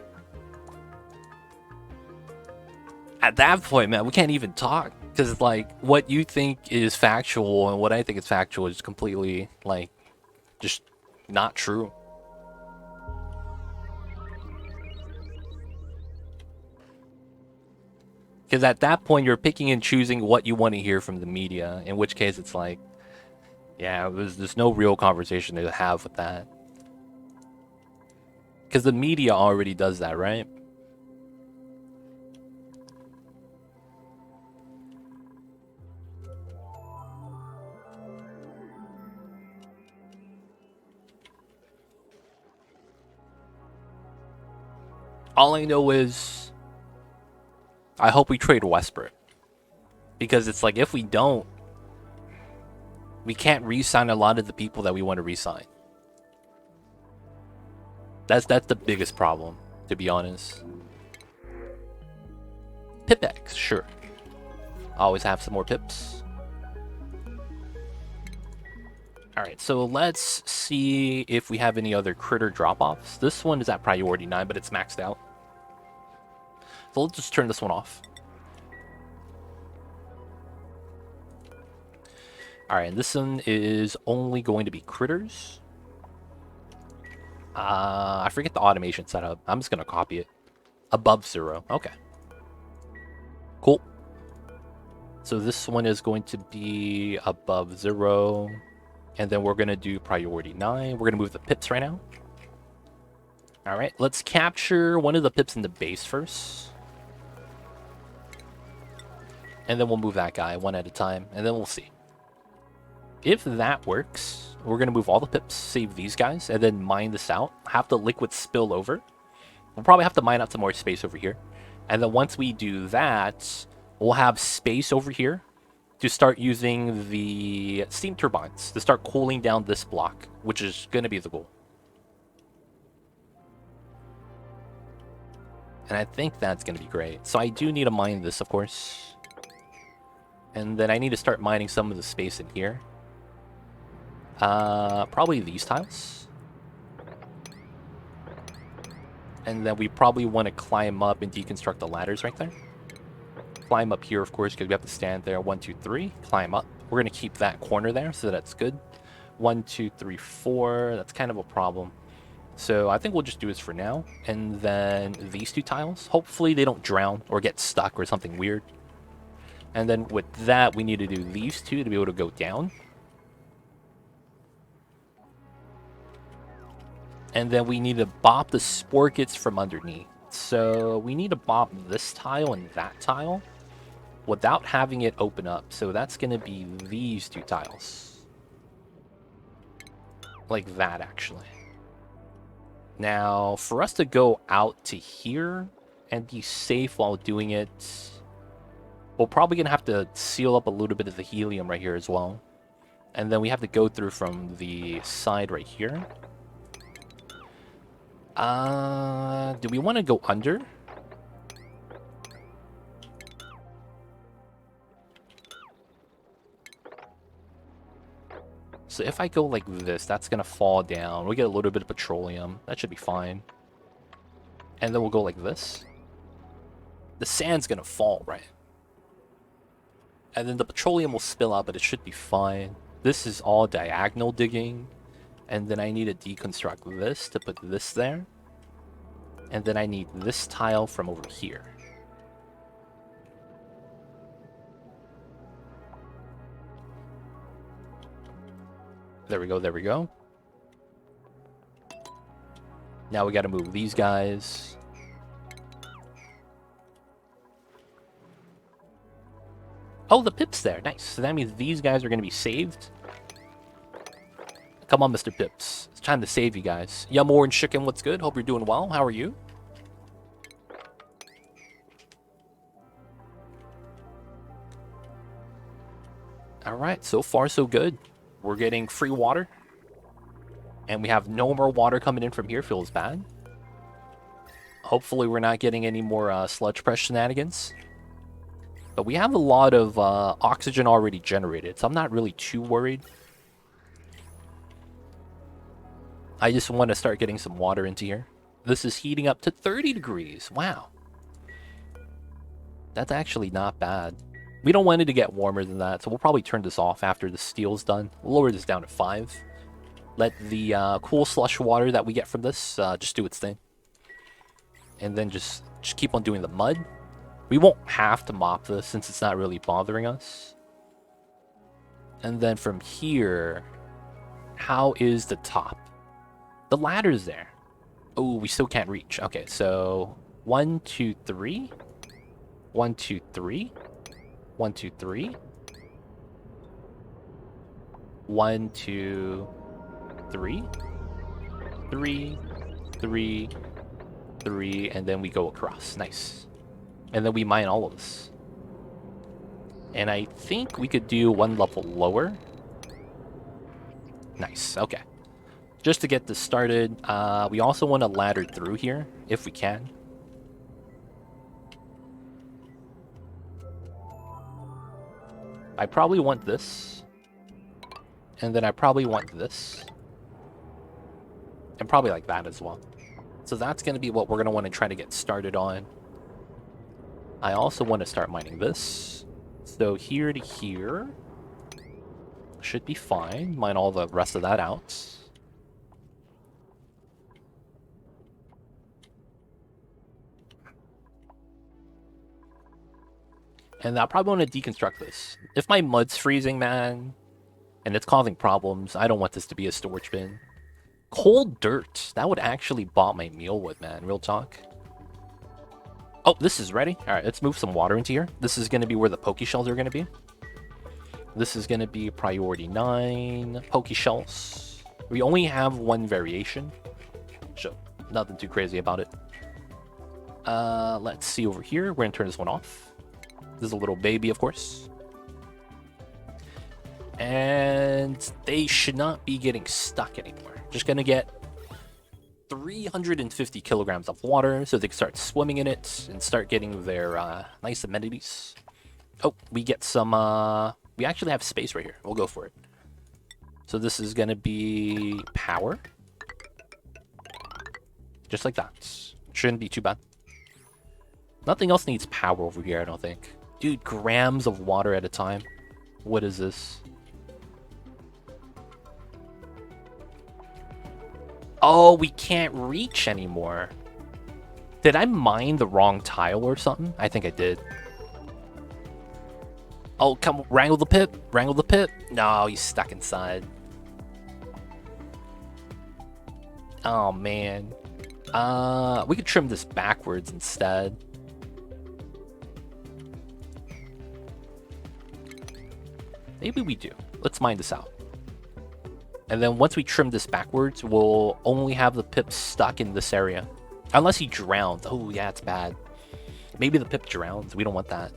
At that point, man, we can't even talk. Because, like, what you think is factual and what I think is factual is completely, like, just not true. Because at that point, you're picking and choosing what you want to hear from the media. In which case, it's like, yeah, there's no real conversation to have with that. Because the media already does that, right? All I know is I hope we trade Westbrook. Because it's like, if we don't, we can't re-sign a lot of the people that we want to re-sign. That's the biggest problem, to be honest. Pipex, sure. Always have some more pips. Alright, so let's see if we have any other critter drop-offs. This one is at priority 9, but it's maxed out. So let's just turn this one off. Alright, and this one is only going to be critters. I forget the automation setup. I'm just going to copy it. Above 0. Okay. Cool. So this one is going to be above 0. And then we're going to do priority 9. We're going to move the pips right now. Alright, let's capture one of the pips in the base first. And then we'll move that guy one at a time, and then we'll see. If that works, we're going to move all the pips, save these guys, and then mine this out. Have the liquid spill over. We'll probably have to mine out some more space over here. And then once we do that, we'll have space over here to start using the steam turbines to start cooling down this block, which is going to be the goal. And I think that's going to be great. So I do need to mine this, of course. And then I need to start mining some of the space in here. Probably these tiles. And then we probably want to climb up and deconstruct the ladders right there. Climb up here, of course, because we have to stand there. 1, 2, 3. Climb up. We're going to keep that corner there, so that's good. 1, 2, 3, 4. That's kind of a problem. So I think we'll just do this for now. And then these 2 tiles. Hopefully they don't drown or get stuck or something weird. And then with that, we need to do these 2 to be able to go down. And then we need to bop the sporkets from underneath. So we need to bop this tile and that tile without having it open up. So that's going to be these 2 tiles. Like that, actually. Now, for us to go out to here and be safe while doing it, we're probably going to have to seal up a little bit of the helium right here as well. And then we have to go through from the side right here. Do we want to go under? So if I go like this, that's going to fall down. We get a little bit of petroleum. That should be fine. And then we'll go like this. The sand's going to fall, right? And then the petroleum will spill out, but it should be fine. This is all diagonal digging. And then I need to deconstruct this to put this there. And then I need this tile from over here. There we go, there we go. Now we got to move these guys. Oh, the Pip's there. Nice. So that means these guys are going to be saved. Come on, Mr. Pips. It's time to save you guys. Yum Orange Chicken, what's good? Hope you're doing well. How are you? Alright, so far so good. We're getting free water. And we have no more water coming in from here. Feels bad. Hopefully we're not getting any more sludge press shenanigans. But we have a lot of oxygen already generated, so I'm not really too worried. I just want to start getting some water into here. This is heating up to 30 degrees. Wow. That's actually not bad. We don't want it to get warmer than that, so we'll probably turn this off after the steel's done. We'll lower this down to 5. Let the cool slush water that we get from this just do its thing. And then just keep on doing the mud. We won't have to mop this since it's not really bothering us. And then from here, how is the top? The ladder's there. Oh, we still can't reach. Okay, so 1, 2, 3. 1, 2, 3. 1, 2, 3. 1, 2, 3. 3, 3, 3, and then we go across. Nice. And then we mine all of this. And I think we could do 1 level lower. Nice, okay. Just to get this started, we also want to ladder through here, if we can. I probably want this. And then I probably want this. And probably like that as well. So that's going to be what we're going to want to try to get started on. I also want to start mining this. So here to here should be fine. Mine all the rest of that out. And I probably want to deconstruct this. If my mud's freezing, man, and it's causing problems, I don't want this to be a storage bin. Cold dirt. That would actually bot my meal wood, man. Real talk. Oh, this is ready. All right, let's move some water into here. This is going to be where the poke shells are going to be. This is going to be priority 9 poke shells. We only have one variation, so nothing too crazy about it. Let's see over here. We're going to turn this one off. This is a little baby, of course. And they should not be getting stuck anymore. Just going to get 350 kilograms of water so they can start swimming in it and start getting their nice amenities. Oh, we get some... we actually have space right here. We'll go for it. So this is going to be power. Just like that. Shouldn't be too bad. Nothing else needs power over here, I don't think. Dude, grams of water at a time. What is this? Oh, we can't reach anymore. Did I mine the wrong tile or something? I think I did. Oh, come wrangle the pip. Wrangle the pip. No, he's stuck inside. Oh, man. We could trim this backwards instead. Maybe we do. Let's mine this out. And then once we trim this backwards, we'll only have the pip stuck in this area. Unless he drowns. Oh, yeah, it's bad. Maybe the pip drowns. We don't want that.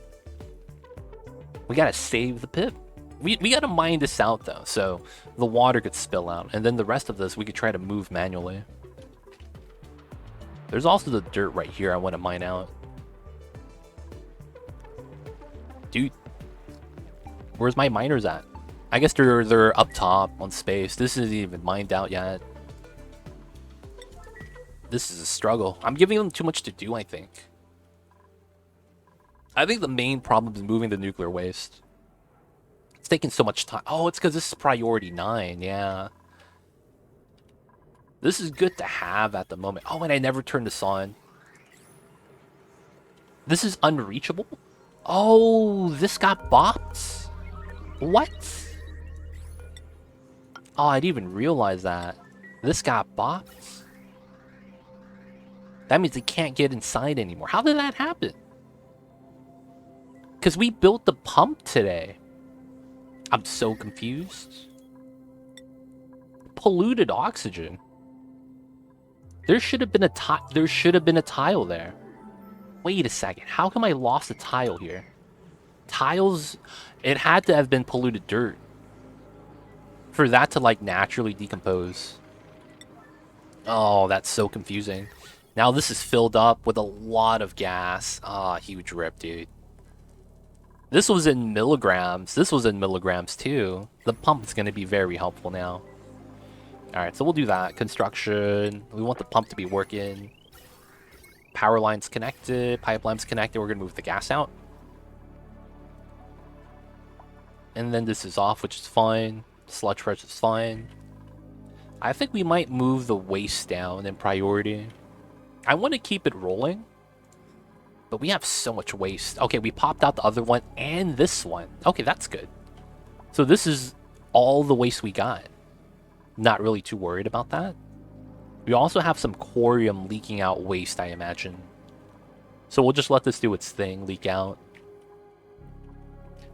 We gotta save the pip. We gotta mine this out, though, so the water could spill out. And then the rest of this, we could try to move manually. There's also the dirt right here I want to mine out. Dude. Where's my miners at? I guess they're up top on space. This isn't even mined out yet. This is a struggle. I'm giving them too much to do, I think. I think the main problem is moving the nuclear waste. It's taking so much time. Oh, it's because this is priority 9, yeah. This is good to have at the moment. Oh, and I never turned this on. This is unreachable? Oh, this got bopped? What? Oh, I didn't even realize that. This got bopped? That means they can't get inside anymore. How did that happen? Because we built the pump today. I'm so confused. Polluted oxygen. There should have been a tile there. Wait a second. How come I lost a tile here? Tiles, it had to have been polluted dirt for that to like naturally decompose. Oh, that's so confusing. Now this is filled up with a lot of gas. Ah, huge rip, dude. This was in milligrams. This was in milligrams too. The pump is going to be very helpful now. Alright, so we'll do that. Construction. We want the pump to be working. Power lines connected. Pipelines connected. We're going to move the gas out. And then this is off, which is fine. Sludge rush is fine. I think we might move the waste down in priority. I want to keep it rolling. But we have so much waste. Okay, we popped out the other one and this one. Okay, that's good. So this is all the waste we got. Not really too worried about that. We also have some corium leaking out waste, I imagine. So we'll just let this do its thing, leak out.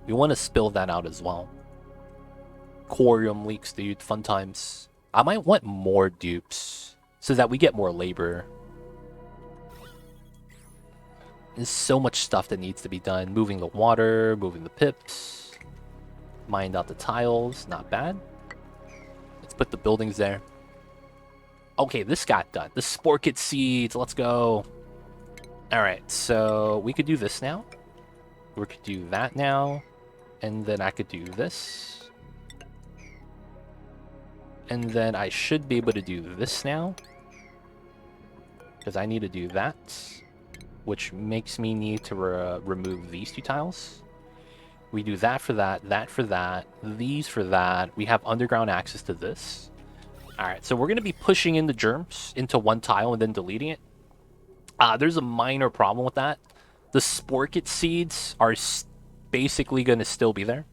We want to spill that out as well. Corium leaks, dude. Fun times. I might want more dupes so that we get more labor. There's so much stuff that needs to be done. Moving the water, moving the pips. Mined out the tiles. Not bad. Let's put the buildings there. Okay, this got done. The spore kit seeds. Let's go. Alright, so we could do this now. We could do that now. And then I could do this. And then I should be able to do this now. Because I need to do that. Which makes me need to remove these two tiles. We do that for that for that, these for that. We have underground access to this. Alright, so we're going to be pushing in the germs into one tile and then deleting it. There's a minor problem with that. The spore kit seeds are basically going to still be there.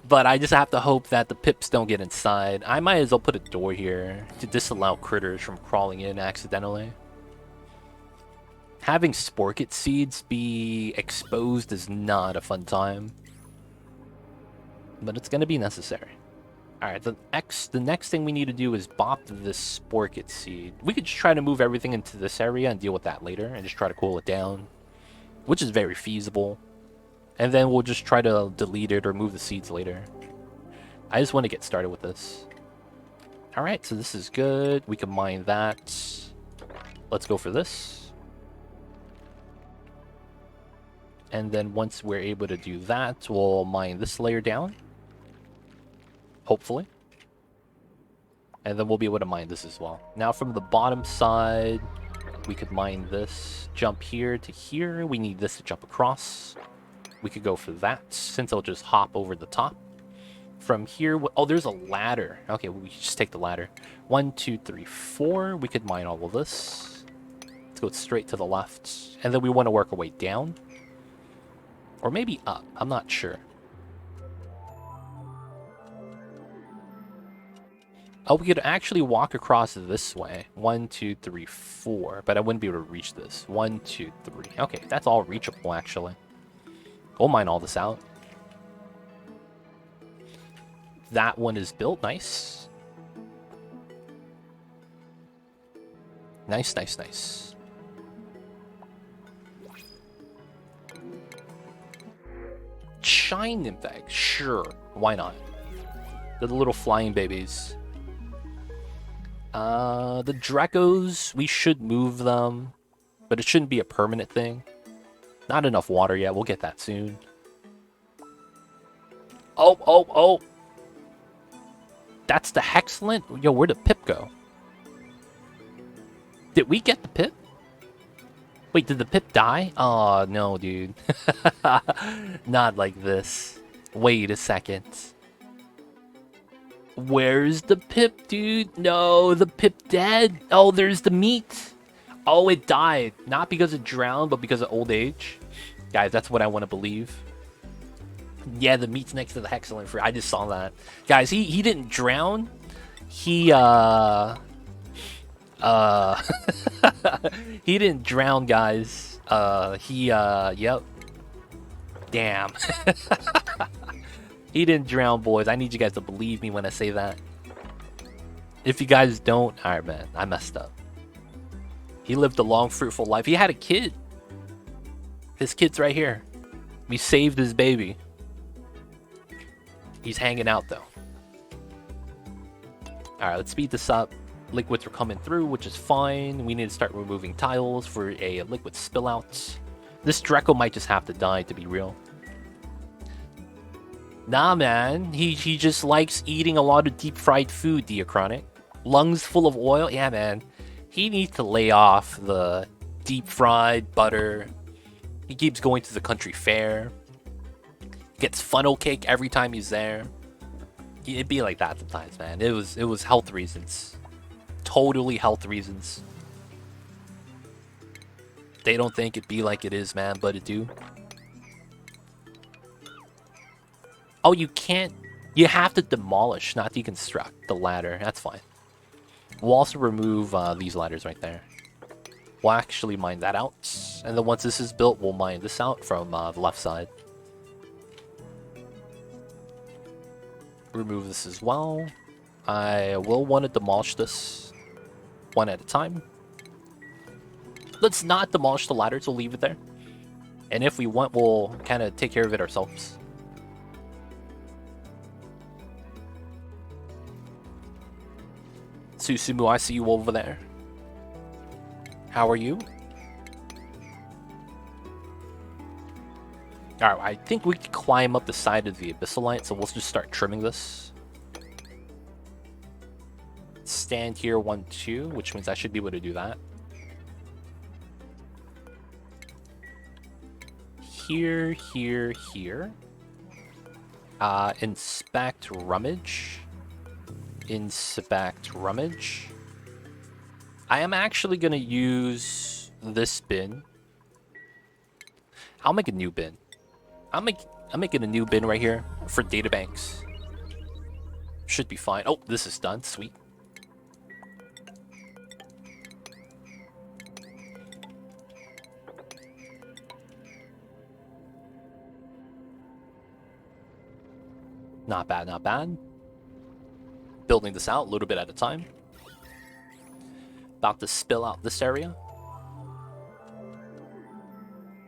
But I just have to hope that the pips don't get inside. I might as well put a door here to disallow critters from crawling in accidentally. Having sporkit seeds be exposed is not a fun time. But it's going to be necessary. Alright, the next thing we need to do is bop this sporkit seed. We could just try to move everything into this area and deal with that later, and just try to cool it down, which is very feasible. And then we'll just try to delete it or move the seeds later. I just want to get started with this. Alright, so this is good. We can mine that. Let's go for this. And then once we're able to do that, we'll mine this layer down. Hopefully. And then we'll be able to mine this as well. Now from the bottom side, we could mine this. Jump here to here. We need this to jump across. We could go for that, since it'll just hop over the top. From here, oh, there's a ladder. Okay, we can just take the ladder. 1, 2, 3, 4. We could mine all of this. Let's go straight to the left. And then we want to work our way down. Or maybe up. I'm not sure. Oh, we could actually walk across this way. 1, 2, 3, 4. But I wouldn't be able to reach this. 1, 2, 3. Okay, that's all reachable, actually. We'll mine all this out. That one is built. Nice. Nice, nice, nice. Shine nymph egg. Sure. Why not? They're the little flying babies. The Dracos, we should move them, but it shouldn't be a permanent thing. Not enough water yet. We'll get that soon. Oh, oh, oh. That's the Hexcellent? Yo, where'd the pip go? Did we get the pip? Wait, did the pip die? Oh, no, dude. Not like this. Wait a second. Where's the pip, dude? No, the pip dead. Oh, there's the meat. Oh, it died. Not because it drowned, but because of old age. Guys, that's what I want to believe. Yeah, the meat's next to the Hexcellent fruit. I just saw that. Guys, he didn't drown. He he didn't drown, guys. Yep. Damn. He didn't drown, boys. I need you guys to believe me when I say that. If you guys don't, alright, man, I messed up. He lived a long, fruitful life. He had a kid. His kid's right here. We saved his baby. He's hanging out, though. Alright, let's speed this up. Liquids are coming through, which is fine. We need to start removing tiles for a liquid spillout. This Draco might just have to die, to be real. Nah, man. He just likes eating a lot of deep-fried food, Diachronic. Lungs full of oil? Yeah, man. He needs to lay off the deep-fried butter. He keeps going to the country fair. Gets funnel cake every time he's there. It'd be like that sometimes, man. It was health reasons. Totally health reasons. They don't think it'd be like it is, man, but it do. Oh, you can't... You have to demolish, not deconstruct the ladder. That's fine. We'll also remove these ladders right there. We'll actually mine that out. And then once this is built, we'll mine this out from the left side. Remove this as well. I will want to demolish this one at a time. Let's not demolish the ladders. We'll leave it there. And if we want, we'll kind of take care of it ourselves. Susumu, I see you over there. How are you? Alright, I think we can climb up the side of the Abyssalite, so we'll just start trimming this. Stand here 1, 2, which means I should be able to do that. Here, here, here. Inspect rummage. Inspect rummage. I am actually going to use this bin. I'll make a new bin. I'm making a new bin right here for databanks. Should be fine. Oh, this is done. Sweet. Not bad, not bad. Building this out a little bit at a time. About to spill out this area.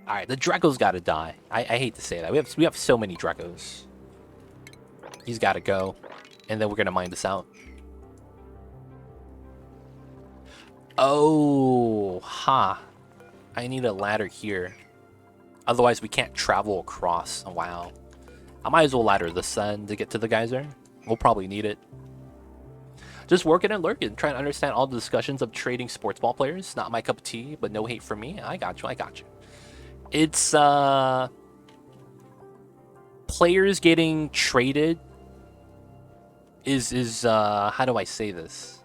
Alright, the Draco's gotta die. I hate to say that. We have so many Dracos. He's gotta go. And then we're gonna mine this out. Oh, ha. I need a ladder here. Otherwise, we can't travel across. Oh, wow. I might as well ladder this then to get to the geyser. We'll probably need it. Just working and lurking, trying to understand all the discussions of trading sports ball players. Not my cup of tea, but no hate from me. I got you, I got you. It's, players getting traded is how do I say this?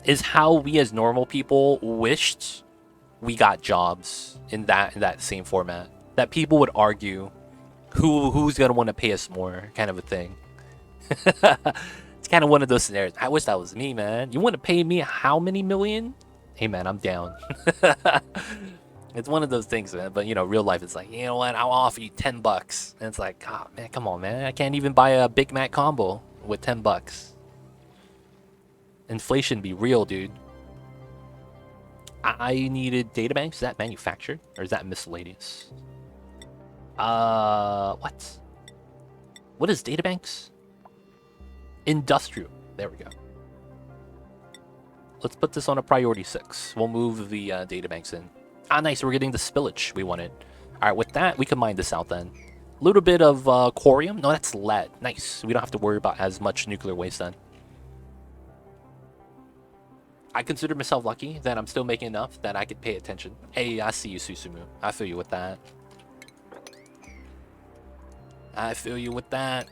Is how we as normal people wished we got jobs in that same format. That people would argue who's gonna want to pay us more, kind of a thing. It's kind of one of those scenarios. I wish that was me, man. You want to pay me how many million? Hey, man, I'm down. It's one of those things, man. But, you know, real life is like, you know what? I'll offer you $10. And it's like, oh, man, come on, man. I can't even buy a Big Mac combo with $10. Inflation be real, dude. I needed databanks. Is that manufactured? Or is that miscellaneous? What? What is databanks? Industrial. There we go. Let's put this on a priority 6. We'll move the databanks in. Ah, nice. We're getting the spillage we wanted. All right, with that, we can mine this out then. A little bit of corium. No, that's lead. Nice. We don't have to worry about as much nuclear waste then. I consider myself lucky that I'm still making enough that I could pay attention. Hey, I see you, Susumu. I feel you with that. I feel you with that.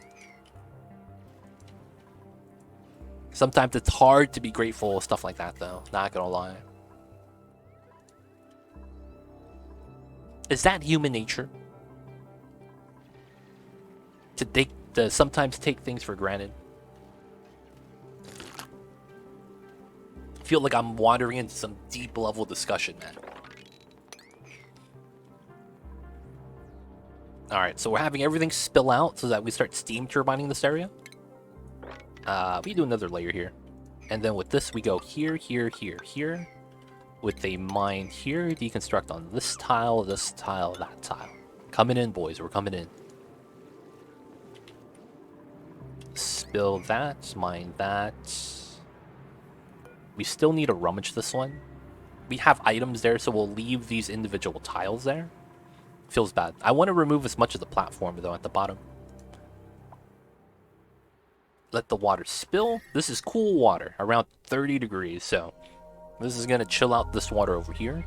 Sometimes it's hard to be grateful of stuff like that, though. Not gonna lie. Is that human nature? To sometimes take things for granted? I feel like I'm wandering into some deep level discussion, man. Alright, so we're having everything spill out so that we start steam turbining this area. We do another layer here. And then with this, we go here, here, here, here. With a mine here, deconstruct on this tile, that tile. Coming in, boys, we're coming in. Spill that, mine that. We still need to rummage this one. We have items there, so we'll leave these individual tiles there. Feels bad. I want to remove as much of the platform, though, at the bottom. Let the water spill. This is cool water, around 30 degrees, so this is going to chill out this water over here.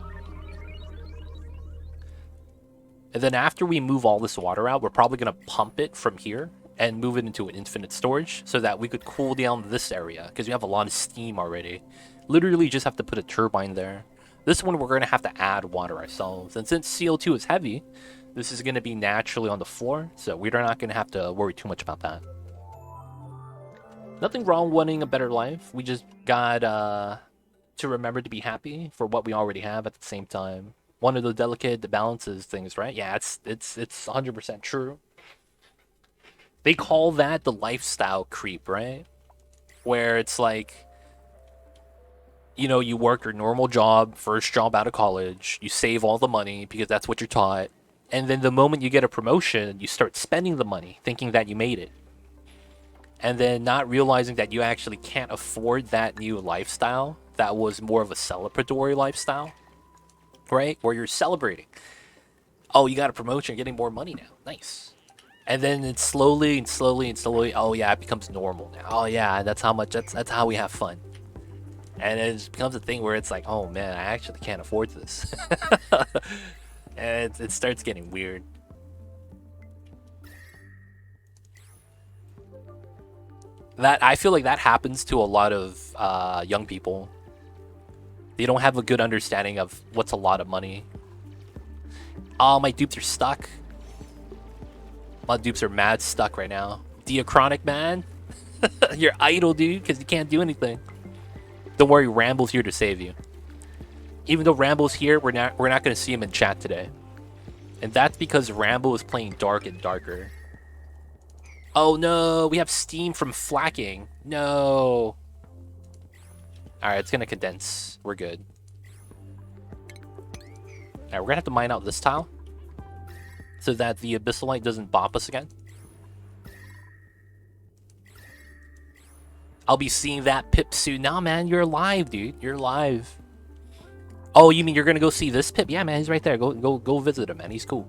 And then after we move all this water out, we're probably going to pump it from here and move it into an infinite storage so that we could cool down this area because we have a lot of steam already. Literally just have to put a turbine there. This one we're going to have to add water ourselves. And since CO2 is heavy, this is going to be naturally on the floor, so we're not going to have to worry too much about that. Nothing wrong wanting a better life. We just got to remember to be happy for what we already have at the same time. One of the delicate balances things, right? Yeah, it's 100% true. They call that the lifestyle creep, right? Where it's like, you know, you work your normal job, first job out of college, you save all the money because that's what you're taught. And then the moment you get a promotion, you start spending the money thinking that you made it. And then not realizing that you actually can't afford that new lifestyle that was more of a celebratory lifestyle, right? Where you're celebrating. Oh, you got a promotion, you're getting more money now. Nice. And then it's slowly and slowly and slowly, oh yeah, it becomes normal now. Oh yeah, that's how we have fun. And it becomes a thing where it's like, oh man, I actually can't afford this. And it starts getting weird. That I feel like that happens to a lot of young people. They don't have a good understanding of what's a lot of money. Oh, my dupes are stuck. My dupes are mad stuck right now. Diachronic, man. You're idle, dude, because you can't do anything. Don't worry, Ramble's here to save you. Even though Ramble's here, we're not going to see him in chat today. And that's because Ramble is playing dark and darker. Oh no, we have steam from flacking. No. Alright, it's gonna condense. We're good. Alright, we're gonna have to mine out this tile so that the abyssalite doesn't bop us again. I'll be seeing that pip soon. Nah, man, you're alive, dude. You're alive. Oh, you mean you're gonna go see this pip? Yeah, man, he's right there. Go visit him, man. He's cool.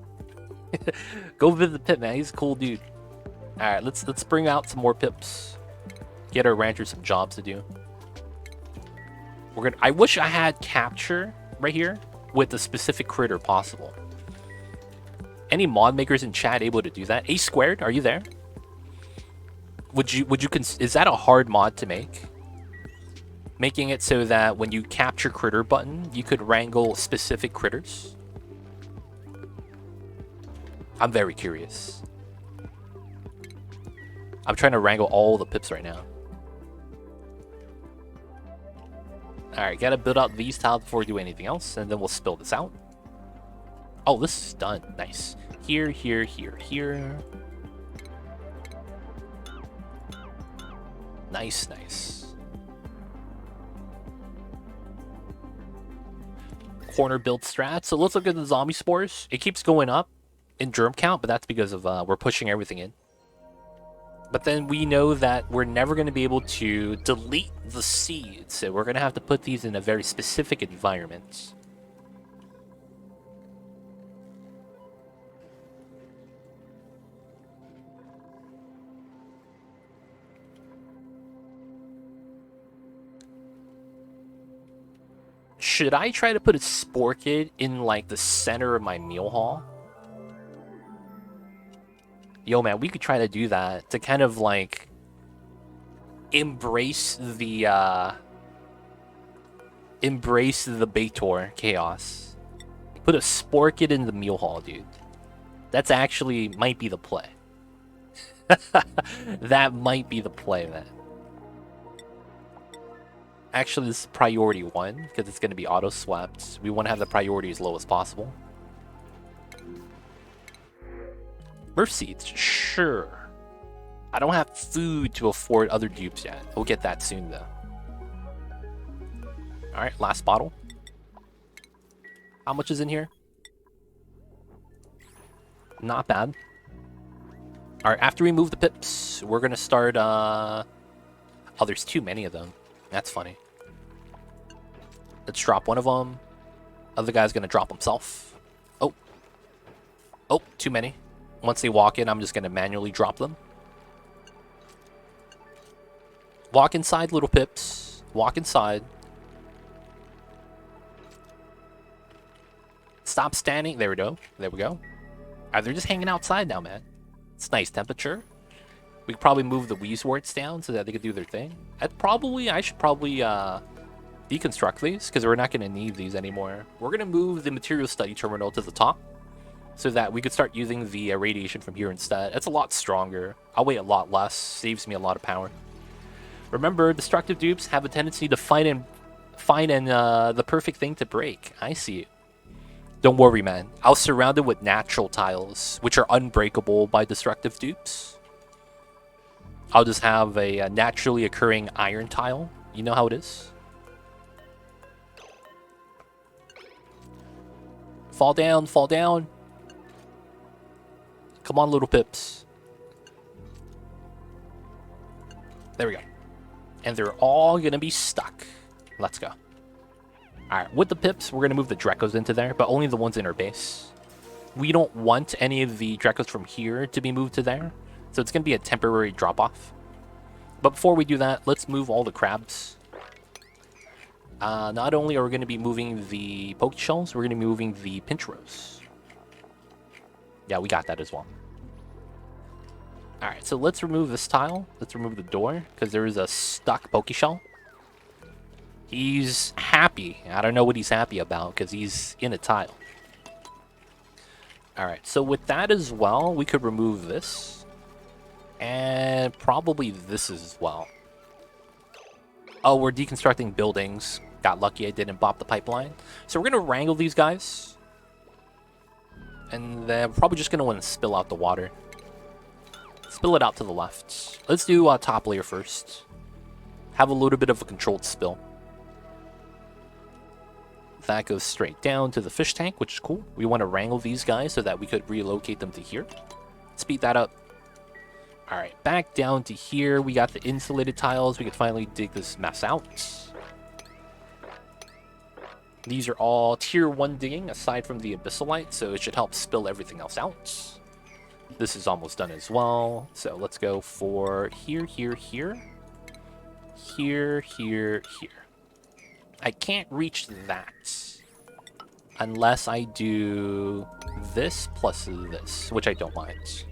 Go visit the pip, man. He's a cool dude. All right, let's bring out some more pips. Get our rancher some jobs to do. I wish I had capture right here with a specific critter possible. Any mod makers in chat able to do that? A squared, are you there? Is that a hard mod to make? Making it so that when you capture critter button, you could wrangle specific critters? I'm very curious. I'm trying to wrangle all the pips right now. Alright, gotta build out these tiles before we do anything else, and then we'll spill this out. Oh, this is done. Nice. Here, here, here, here. Nice, nice. Corner build strat. So let's look at the zombie spores. It keeps going up in germ count, but that's because of we're pushing everything in. But then we know that we're never going to be able to delete the seeds, so we're going to have to put these in a very specific environment. Should I try to put a spore kid in like the center of my meal hall? Yo, man, we could try to do that to kind of like embrace the Baator chaos. Put a spore kid in the meal hall, dude. That's actually might be the play. That might be the play, man. Actually, this is priority 1 because it's going to be auto swept. We want to have the priority as low as possible. Murph seeds, sure. I don't have food to afford other dupes yet. We'll get that soon, though. Alright, last bottle. How much is in here? Not bad. Alright, after we move the pips, we're going to start... Oh, there's too many of them. That's funny. Let's drop one of them. Other guy's going to drop himself. Oh. Oh, too many. Once they walk in, I'm just going to manually drop them. Walk inside, little pips. Walk inside. Stop standing. There we go. There we go. They're just hanging outside now, man. It's nice temperature. We could probably move the Weezeworts down so that they could do their thing. I should probably deconstruct these because we're not going to need these anymore. We're going to move the material study terminal to the top so that we could start using the radiation from here instead. It's a lot stronger. I'll weigh a lot less. Saves me a lot of power. Remember, destructive dupes have a tendency to find the perfect thing to break. I see it. Don't worry, man. I'll surround it with natural tiles, which are unbreakable by destructive dupes. I'll just have a naturally occurring iron tile. You know how it is. Fall down, fall down. Come on, little pips. There we go. And they're all going to be stuck. Let's go. Alright, with the pips, we're going to move the Drekos into there, but only the ones in our base. We don't want any of the Drekos from here to be moved to there, so it's going to be a temporary drop-off. But before we do that, let's move all the crabs. Not only are we going to be moving the poke shells, we're going to be moving the pinch rows. Yeah, we got that as well. Alright, so let's remove this tile. Let's remove the door, because there is a stuck poke shell. He's happy. I don't know what he's happy about, because he's in a tile. Alright, so with that as well, we could remove this. And probably this as well. Oh, we're deconstructing buildings. Got lucky I didn't bop the pipeline. So we're going to wrangle these guys. And then we're probably just going to want to spill out the water. spill it out to the left. Let's do top layer first. Have a little bit of a controlled spill. That goes straight down to the fish tank, which is cool. We want to wrangle these guys so that we could relocate them to here. Speed that up. Alright, back down to here. We got the insulated tiles. We could finally dig this mess out. These are all tier 1 digging, aside from the abyssalite, so it should help spill everything else out. This is almost done as well. So let's go for here, here, here. Here, here, here. I can't reach that unless I do this plus this, which I don't mind.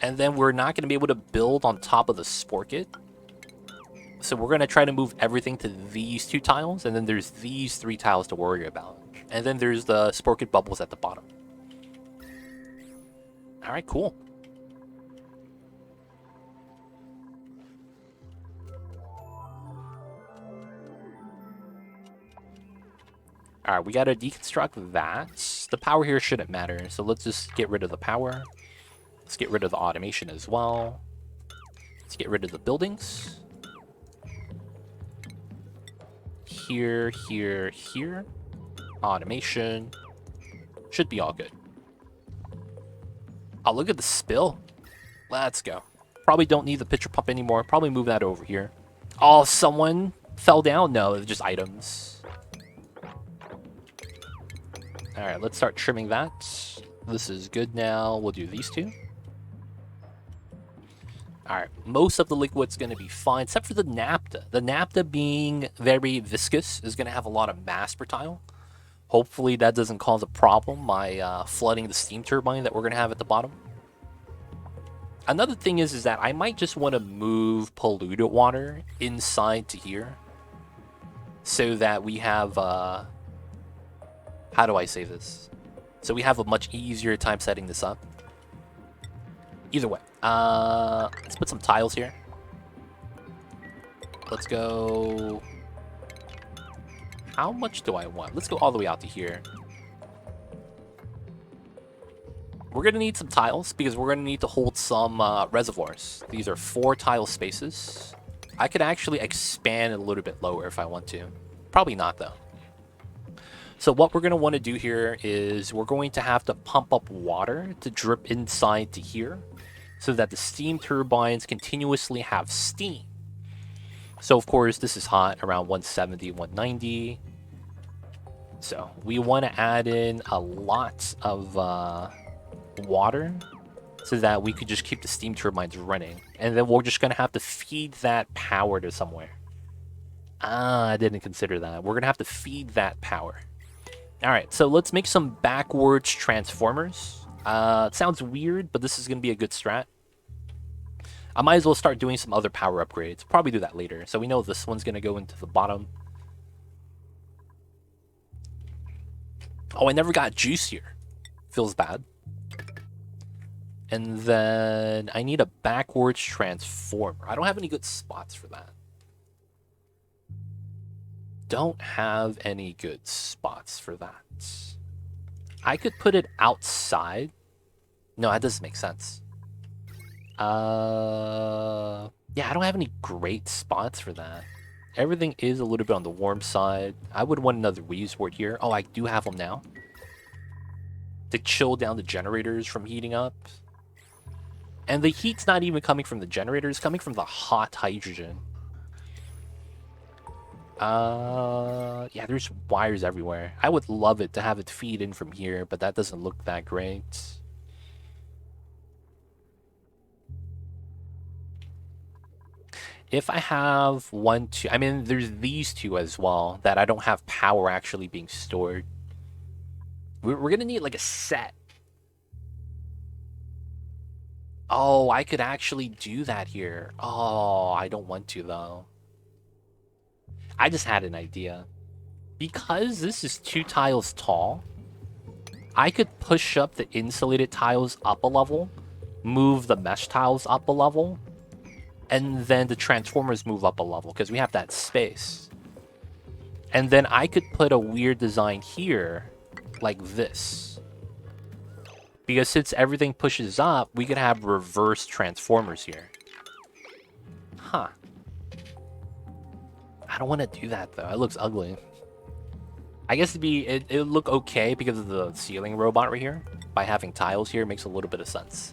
And then we're not going to be able to build on top of the sporket. So we're going to try to move everything to these 2 tiles, and then there's these 3 tiles to worry about. And then there's the sporket bubbles at the bottom. Alright, cool. Alright, we gotta deconstruct that. The power here shouldn't matter, so let's just get rid of the power. Let's get rid of the automation as well. Let's get rid of the buildings. Here, here, here. Automation. Should be all good. Oh, look at the spill. Let's go. Probably don't need the pitcher pump anymore. Probably move that over here. Oh, someone fell down? No, it's just items. Alright, let's start trimming that. This is good now. We'll do these 2. Alright, most of the liquid's going to be fine, except for the naphtha. The naphtha being very viscous is going to have a lot of mass per tile. Hopefully that doesn't cause a problem by flooding the steam turbine that we're going to have at the bottom. Another thing is that I might just want to move polluted water inside to here. So that we have... how do I say this? So we have a much easier time setting this up. Either way. Let's put some tiles here. Let's go... How much do I want? Let's go all the way out to here. We're going to need some tiles because we're going to need to hold some reservoirs. These are 4 tile spaces. I could actually expand it a little bit lower if I want to. Probably not, though. So what we're going to want to do here is we're going to have to pump up water to drip inside to here so that the steam turbines continuously have steam. So of course this is hot, around 170, 190. So we want to add in a lot of water so that we could just keep the steam turbines running. And then we're just going to have to feed that power to somewhere. I didn't consider that. We're going to have to feed that power. Alright, so let's make some backwards transformers. It sounds weird, but this is going to be a good strat. I might as well start doing some other power upgrades. Probably do that later. So we know this one's going to go into the bottom. Oh, I never got juice here. Feels bad. And then I need a backwards transformer. I don't have any good spots for that. Don't have any good spots for that. I could put it outside. No, that doesn't make sense. Yeah, I don't have any great spots for that. Everything is a little bit on the warm side. I would want another Weaves board here. Oh, I do have them now. To chill down the generators from heating up. And the heat's not even coming from the generators, it's coming from the hot hydrogen. Yeah, there's wires everywhere. I would love it to have it feed in from here, but that doesn't look that great. If I have 1, 2... I mean, there's these 2 as well that I don't have power actually being stored. We're going to need like a set. Oh, I could actually do that here. Oh, I don't want to though. I just had an idea. Because this is 2 tiles tall, I could push up the insulated tiles up a level, move the mesh tiles up a level, and then the transformers move up a level because we have that space. And then I could put a weird design here, like this. Because since everything pushes up, we could have reverse transformers here. Huh. I don't want to do that though. It looks ugly. I guess it would look okay because of the ceiling robot right here. By having tiles here makes a little bit of sense.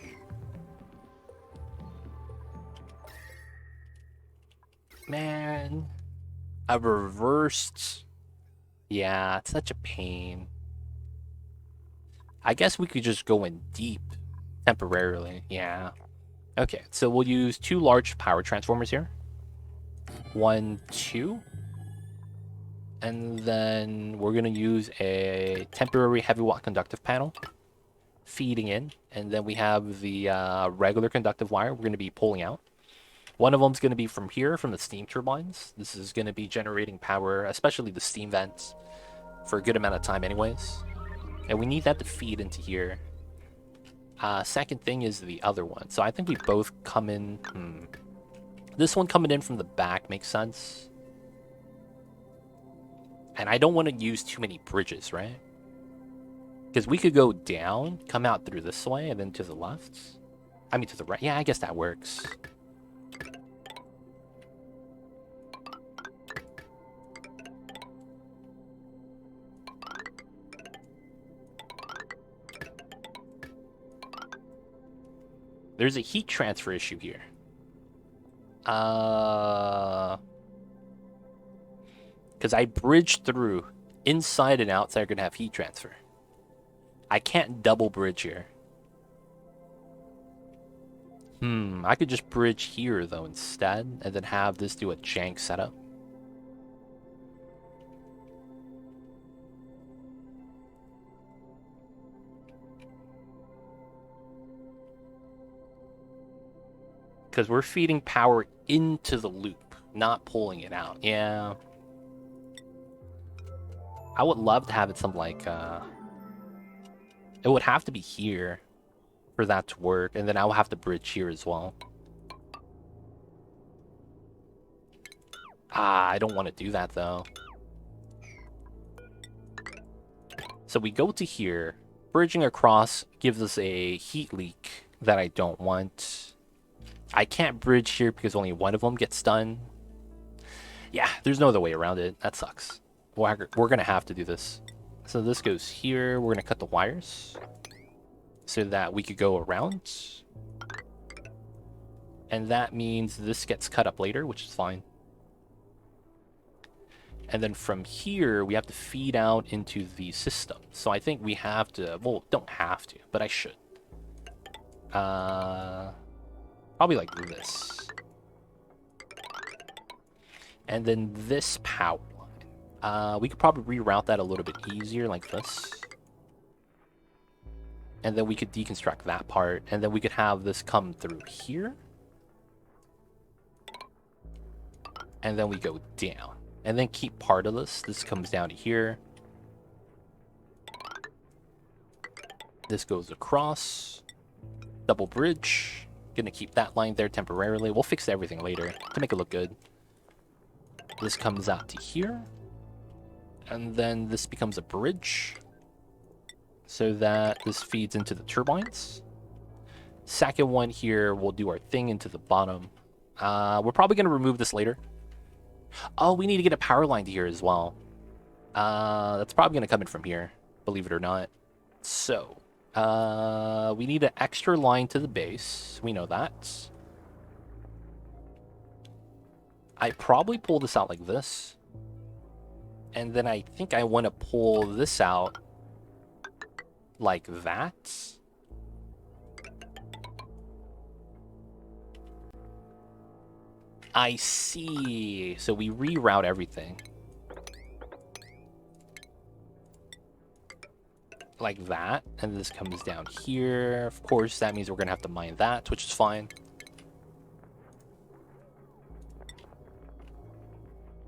Man, a reversed. Yeah, it's such a pain. I guess we could just go in deep temporarily. Yeah. Okay, so we'll use 2 large power transformers here. 1, 2. And then we're going to use a temporary heavy watt conductive panel feeding in. And then we have the regular conductive wire we're going to be pulling out. One of them is going to be from here, from the steam turbines. This is going to be generating power, especially the steam vents, for a good amount of time anyways. And we need that to feed into here. Second thing is the other one. So I think we both come in... This one coming in from the back makes sense. And I don't want to use too many bridges, right? Because we could go down, come out through this way, and then to the left. I mean, to the right. Yeah, I guess that works. There's a heat transfer issue here. Because I bridged through. Inside and outside are going to have heat transfer. I can't double bridge here. I could just bridge here, though, instead. And then have this do a jank setup. Because we're feeding power into the loop, not pulling it out. Yeah. I would love to have it some, like, it would have to be here for that to work, and then I will have to bridge here as well. I don't want to do that, though. So we go to here. Bridging across gives us a heat leak that I don't want. I can't bridge here because only one of them gets done. Yeah, there's no other way around it. That sucks. We're going to have to do this. So this goes here. We're going to cut the wires so that we could go around. And that means this gets cut up later, which is fine. And then from here, we have to feed out into the system. So I think we have to... Well, don't have to, but I should. Probably like this. And then this power line. We could probably reroute that a little bit easier like this. And then we could deconstruct that part. And then we could have this come through here. And then we go down. And then keep part of this. This comes down to here. This goes across. Double bridge. Gonna keep that line there temporarily. We'll fix everything later to make it look good. This comes out to here. And then this becomes a bridge. So that this feeds into the turbines. Second one here, we'll do our thing into the bottom. We're probably gonna remove this later. Oh, we need to get a power line to here as well. That's probably going to come in from here, believe it or not. So, we need an extra line to the base. We know that. I probably pull this out like this. And then I think I want to pull this out like that. I see. So we reroute everything. Like that. And this comes down here. Of course, that means we're going to have to mine that, which is fine.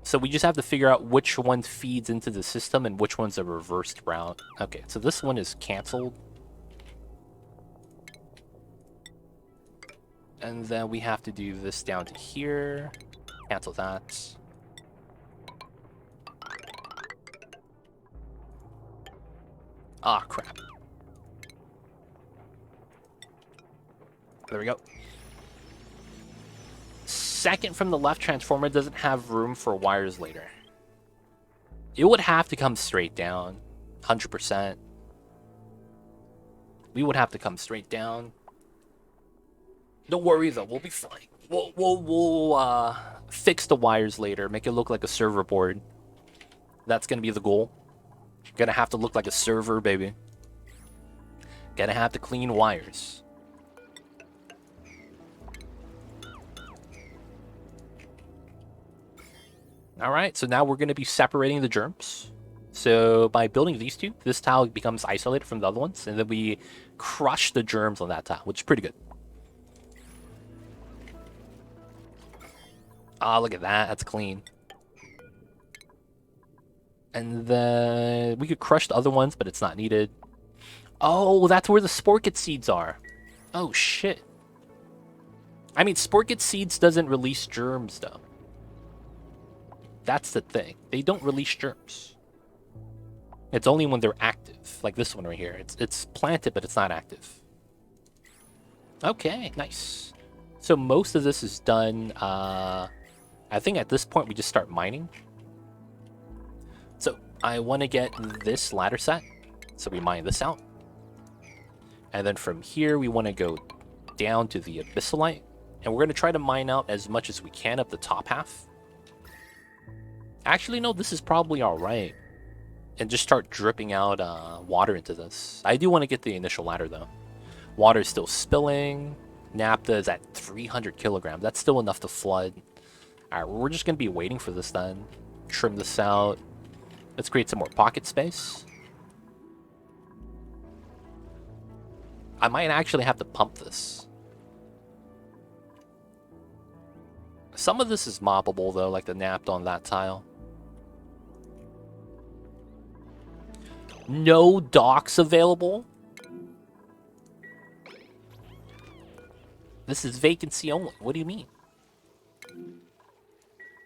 So we just have to figure out which one feeds into the system and which one's a reversed route. Okay, so this one is canceled. And then we have to do this down to here. Cancel that. Ah, crap. There we go. Second from the left transformer doesn't have room for wires later. It would have to come straight down. 100%. We would have to come straight down. Don't worry though, we'll be fine. We'll fix the wires later, make it look like a server board. That's gonna be the goal. Gonna have to look like a server, baby. Gonna have to clean wires. Alright, so now we're gonna be separating the germs. So by building these two, this tile becomes isolated from the other ones, and then we crush the germs on that tile, which is pretty good. Ah, look at that. That's clean. And then we could crush the other ones, but it's not needed. Oh, that's where the sporkit seeds are. Oh, shit. I mean, sporkit seeds doesn't release germs, though. That's the thing. They don't release germs. It's only when they're active, like this one right here. It's planted, but it's not active. Okay, nice. So most of this is done. I think at this point we just start mining. So I want to get this ladder set. So we mine this out. And then from here we want to go down to the abyssalite. And we're going to try to mine out as much as we can of the top half. Actually, no, this is probably alright. And just start dripping out water into this. I do want to get the initial ladder though. Water is still spilling. Naphtha is at 300 kilograms. That's still enough to flood. Alright, we're just going to be waiting for this then. Trim this out. Let's create some more pocket space. I might actually have to pump this. Some of this is moppable though, like the naphtha on that tile. No docks available? This is vacancy only. What do you mean?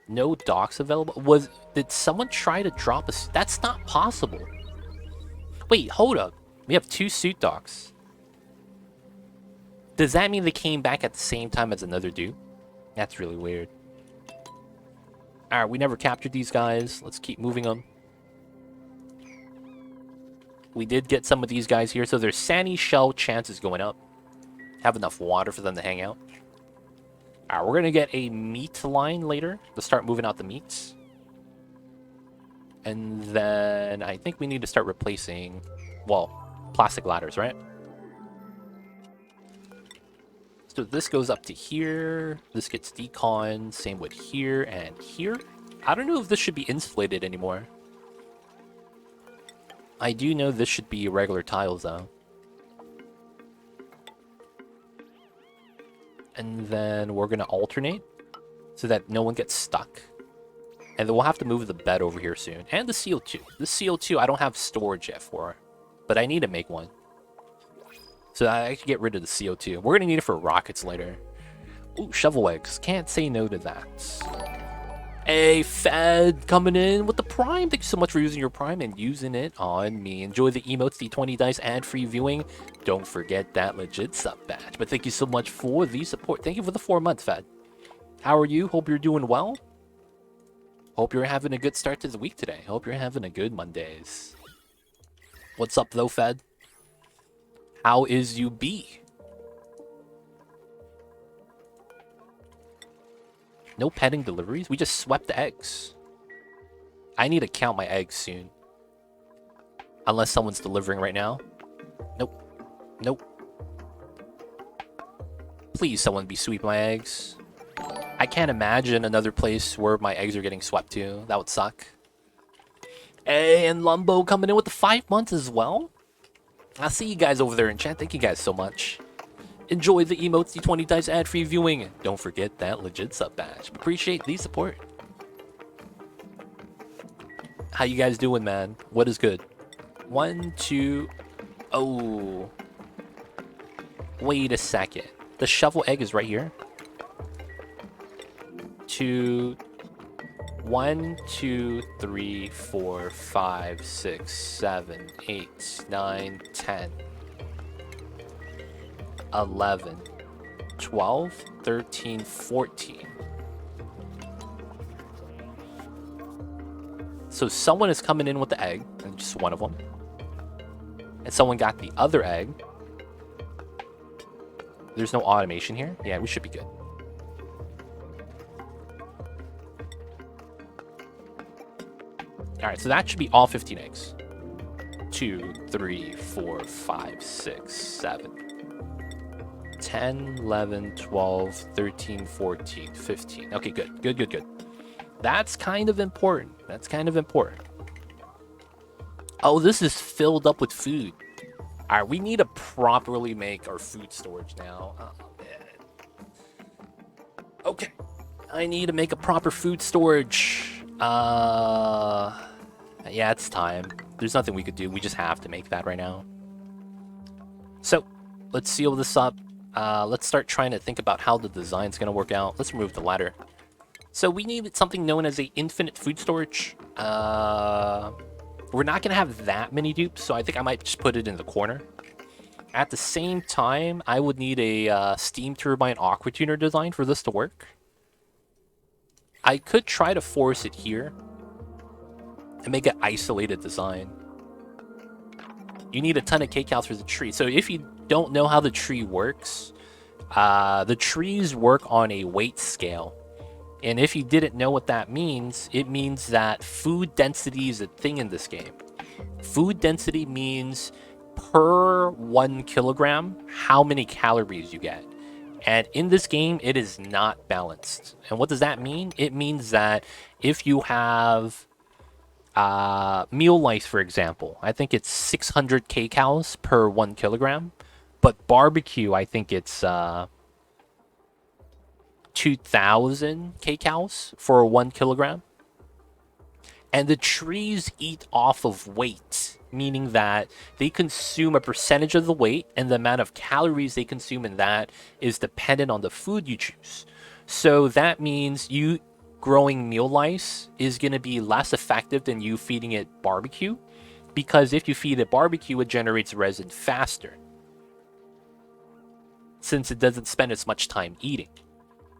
No docks available? Did someone try to drop us? That's not possible. Wait, hold up. We have 2 suit docks. Does that mean they came back at the same time as another dude? That's really weird. Alright, we never captured these guys. Let's keep moving them. We did get some of these guys here, so their sandy shell chance is going up. Have enough water for them to hang out. Alright, we're gonna get a meat line later to start moving out the meats. And then I think we need to start replacing, well, plastic ladders, right? So this goes up to here. This gets decon. Same with here and here. I don't know if this should be insulated anymore. I do know this should be regular tiles though. And then we're going to alternate so that no one gets stuck. And then we'll have to move the bed over here soon. And the CO2. The CO2 I don't have storage yet for, but I need to make one. So I can get rid of the CO2. We're going to need it for rockets later. Ooh, shovel eggs. Can't say no to that. Hey, Fed, coming in with the Prime. Thank you so much for using your Prime and using it on me. Enjoy the emotes, the 20 dice, and free viewing. Don't forget that legit sub badge. But thank you so much for the support. Thank you for the 4 months, Fed. How are you? Hope you're doing well. Hope you're having a good start to the week today. Hope you're having a good Mondays. What's up, though, Fed? How is you be? No petting deliveries? We just swept the eggs. I need to count my eggs soon. Unless someone's delivering right now. Nope. Nope. Please, someone be sweeping my eggs. I can't imagine another place where my eggs are getting swept to. That would suck. Hey, and Lumbo coming in with the 5 months as well. I'll see you guys over there in chat. Thank you guys so much. Enjoy the emotes, the 20 dice ad-free viewing. Don't forget that legit sub badge. Appreciate the support. How you guys doing, man? What is good? 1, 2... Oh. Wait a second. The shovel egg is right here. 2... 1, 2, 3, 4, 5, 6, 7, 8, 9, 10... 11, 12, 13, 14. So someone is coming in with the egg, and just one of them. And someone got the other egg. There's no automation here. Yeah, we should be good. All right, so that should be all 15 eggs. 2, 3, 4, 5, 6, 7, 10, 11, 12, 13, 14, 15. Okay, good, good, good, good. That's kind of important. That's kind of important. Oh, this is filled up with food. All right, we need to properly make our food storage now. Oh, man. Okay, I need to make a proper food storage. Yeah, it's time. There's nothing we could do. We just have to make that right now. So, let's seal this up. Let's start trying to think about how the design's gonna work out. Let's remove the ladder. So we need something known as a infinite food storage. We're not gonna have that many dupes, so I think I might just put it in the corner. At the same time, I would need a steam turbine aqua tuner design for this to work. I could try to force it here and make an isolated design. You need a ton of kcals for the tree. So if you don't know how the tree works, the trees work on a weight scale. And if you didn't know what that means, it means that food density is a thing in this game. Food density means per 1 kilogram, how many calories you get. And in this game, it is not balanced. And what does that mean? It means that if you have meal lice, for example, I think it's 600 kcals per 1 kilogram. But barbecue, I think it's 2,000 kcals for 1 kilogram. And the trees eat off of weight, meaning that they consume a percentage of the weight, and the amount of calories they consume in that is dependent on the food you choose. So that means you growing meal lice is going to be less effective than you feeding it barbecue, because if you feed it barbecue, it generates resin faster, since it doesn't spend as much time eating.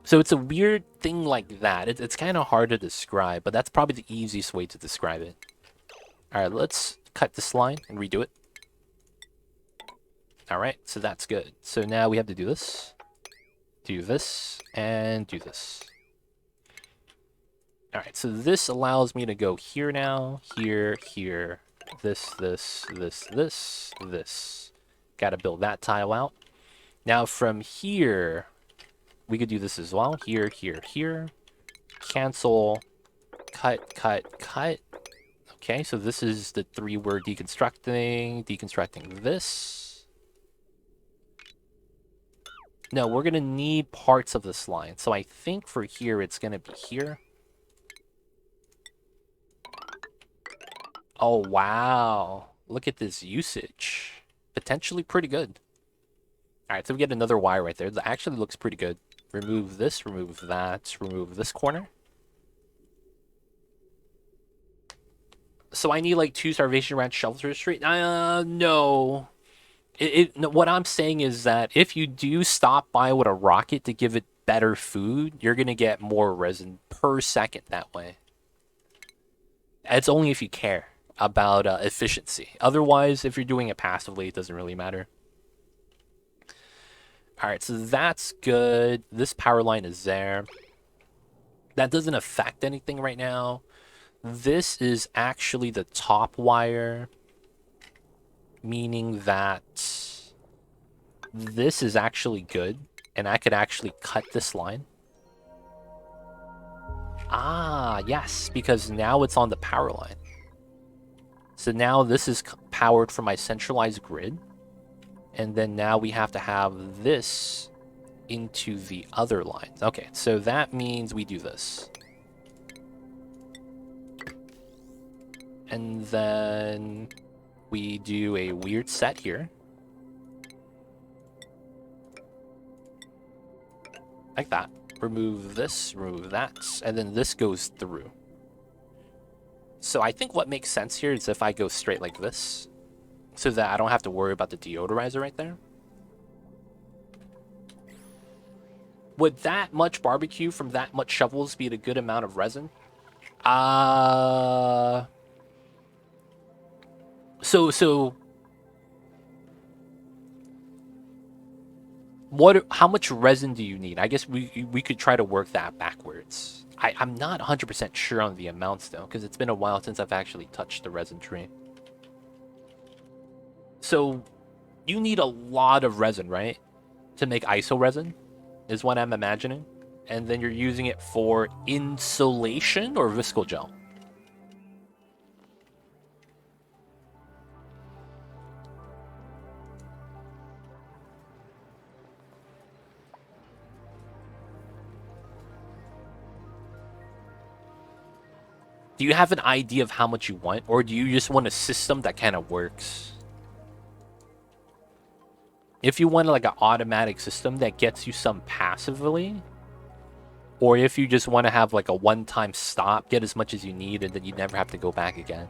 So it's a weird thing like that. It's kind of hard to describe, but that's probably the easiest way to describe it. All right, let's cut this line and redo it. All right, so that's good. So now we have to do this, and do this. All right, so this allows me to go here now, here, this. Got to build that tile out. Now from here, we could do this as well. Here. Cancel. Cut. Okay, so this is the 3 we're deconstructing. Deconstructing this. No, we're going to need parts of this line. So I think for here, it's going to be here. Oh, wow. Look at this usage. Potentially pretty good. All right, so we get another wire right there. That actually looks pretty good. Remove this, remove that, remove this corner. So I need like 2 starvation ranch shelters straight. No. What I'm saying is that if you do stop by with a rocket to give it better food, you're going to get more resin per second that way. It's only if you care about efficiency. Otherwise, if you're doing it passively, it doesn't really matter. All right, so that's good. This power line is there. That doesn't affect anything right now. This is actually the top wire, meaning that this is actually good, and I could actually cut this line. Ah, yes, because now it's on the power line. So now this is powered from my centralized grid. And then now we have to have this into the other lines. Okay, so that means we do this. And then we do a weird set here. Like that. Remove this, remove that, and then this goes through. So I think what makes sense here is if I go straight like this, so that I don't have to worry about the deodorizer right there. Would that much barbecue from that much shovels be a good amount of resin? So how much resin do you need? I guess we could try to work that backwards. I'm not 100% sure on the amounts though, because it's been a while since I've actually touched the resin tree. So you need a lot of resin, right? To make iso resin, is what I'm imagining. And then you're using it for insulation or visco gel? Do you have an idea of how much you want, or do you just want a system that kind of works? If you want like an automatic system that gets you some passively, or if you just want to have like a one-time stop, get as much as you need, and then you never have to go back again.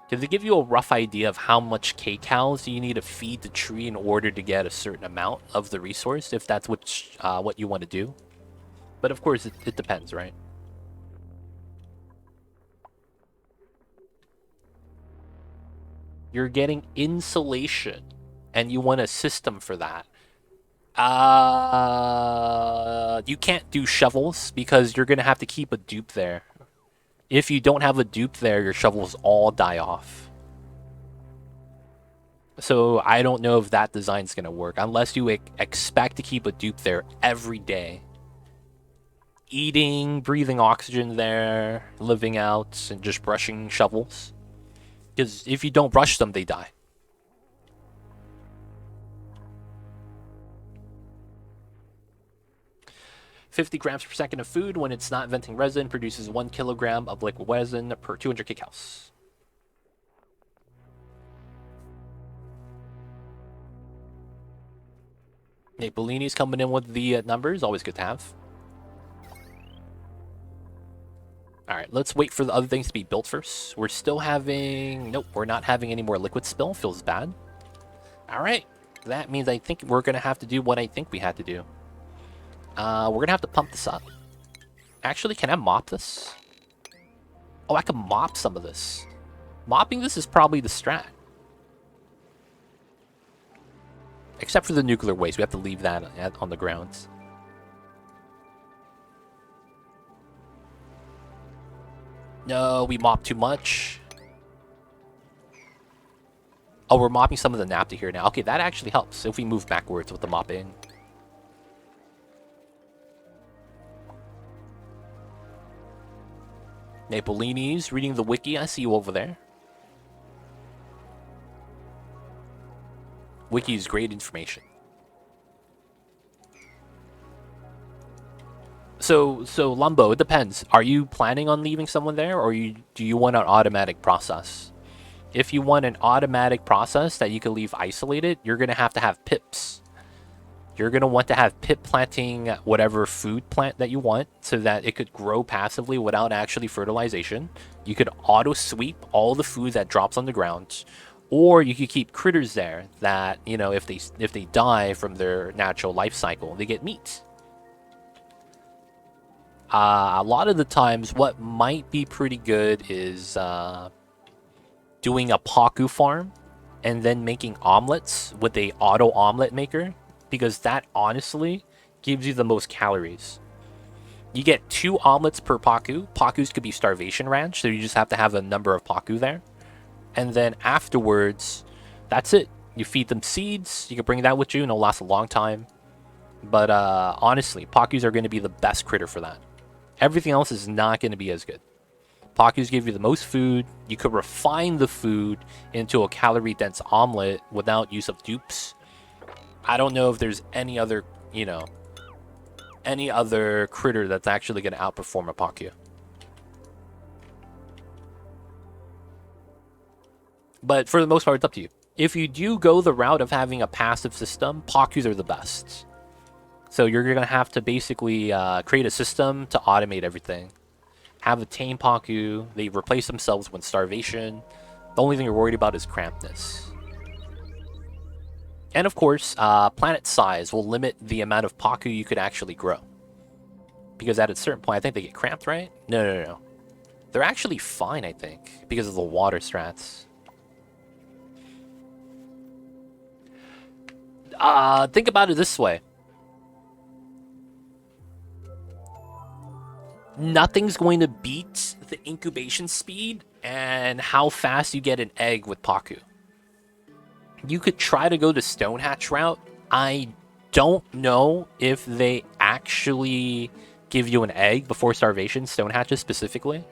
Does it give you a rough idea of how much kcals you need to feed the tree in order to get a certain amount of the resource, if that's what you want to do? But of course, it depends, right? You're getting insulation, and you want a system for that. You can't do shovels because you're gonna have to keep a dupe there. If you don't have a dupe there, your shovels all die off. So I don't know if that design's gonna work unless you expect to keep a dupe there every day. Eating, breathing oxygen there, living out, and just brushing shovels. Because if you don't brush them, they die. $50 grams per second of food when it's not venting resin produces 1 kilogram of liquid resin per 200 kcals. Hey, Bellini's coming in with the numbers. Always good to have. Alright, let's wait for the other things to be built first. We're still having... Nope, we're not having any more liquid spill. Feels bad. Alright, that means I think we're going to have to do what I think we had to do. We're going to have to pump this up. Actually, can I mop this? Oh, I can mop some of this. Mopping this is probably the strat. Except for the nuclear waste. We have to leave that on the grounds. No, we mopped too much. Oh, we're mopping some of the naphtha here now. Okay, that actually helps if we move backwards with the mopping. Napolini's reading the wiki. I see you over there. Wiki is great information. So Lumbo, it depends. Are you planning on leaving someone there, or do you want an automatic process? If you want an automatic process that you can leave isolated, you're going to have pips. You're going to want to have pip planting whatever food plant that you want so that it could grow passively without actually fertilization. You could auto sweep all the food that drops on the ground, or you could keep critters there that, you know, if they die from their natural life cycle, they get meat. A lot of the times, what might be pretty good is doing a Paku farm and then making omelets with a auto omelet maker, because that honestly gives you the most calories. You get 2 omelets per Paku. Pakus could be starvation ranch, so you just have to have a number of Paku there. And then afterwards, that's it. You feed them seeds. You can bring that with you and it'll last a long time. But honestly, Pakus are going to be the best critter for that. Everything else is not going to be as good. Pakus give you the most food. You could refine the food into a calorie-dense omelet without use of dupes. I don't know if there's any other, you know, any other critter that's actually going to outperform a Paku. But for the most part, it's up to you. If you do go the route of having a passive system, Pakus are the best. So you're going to have to basically create a system to automate everything. Have a tame Paku. They replace themselves when starvation. The only thing you're worried about is crampedness. And of course, planet size will limit the amount of Paku you could actually grow. Because at a certain point, I think they get cramped, right? No. They're actually fine, I think, because of the water strats. Think about it this way. Nothing's going to beat the incubation speed and how fast you get an egg with Paku. You could try to go the stone hatch route. I don't know if they actually give you an egg before starvation, stone hatches specifically.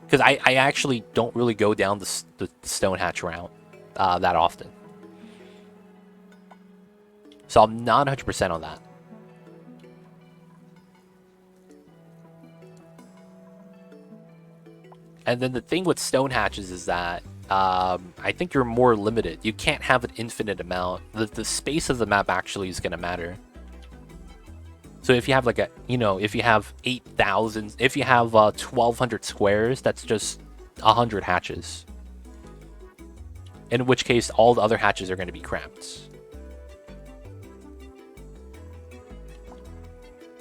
Because I actually don't really go down the stone hatch route that often. So I'm not 100% on that. And then the thing with stone hatches is that I think you're more limited. You can't have an infinite amount. The space of the map actually is going to matter. So if you have like if you have 8,000, if you have 1,200 squares, that's just 100 hatches. In which case, all the other hatches are going to be cramped.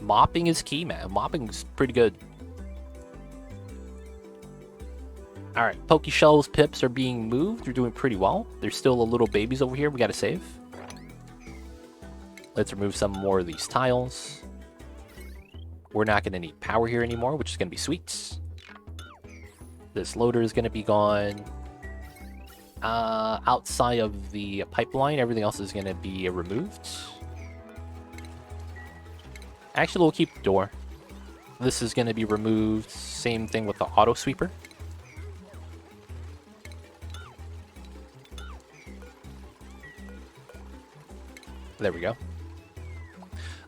Mopping is key, man. Mopping's pretty good. Alright, Pokeshells, Pips are being moved. They're doing pretty well. There's still a little babies over here we gotta save. Let's remove some more of these tiles. We're not gonna need power here anymore, which is gonna be sweet. This loader is gonna be gone. Outside of the pipeline, everything else is gonna be removed. Actually, we'll keep the door. This is gonna be removed. Same thing with the auto sweeper. There we go. A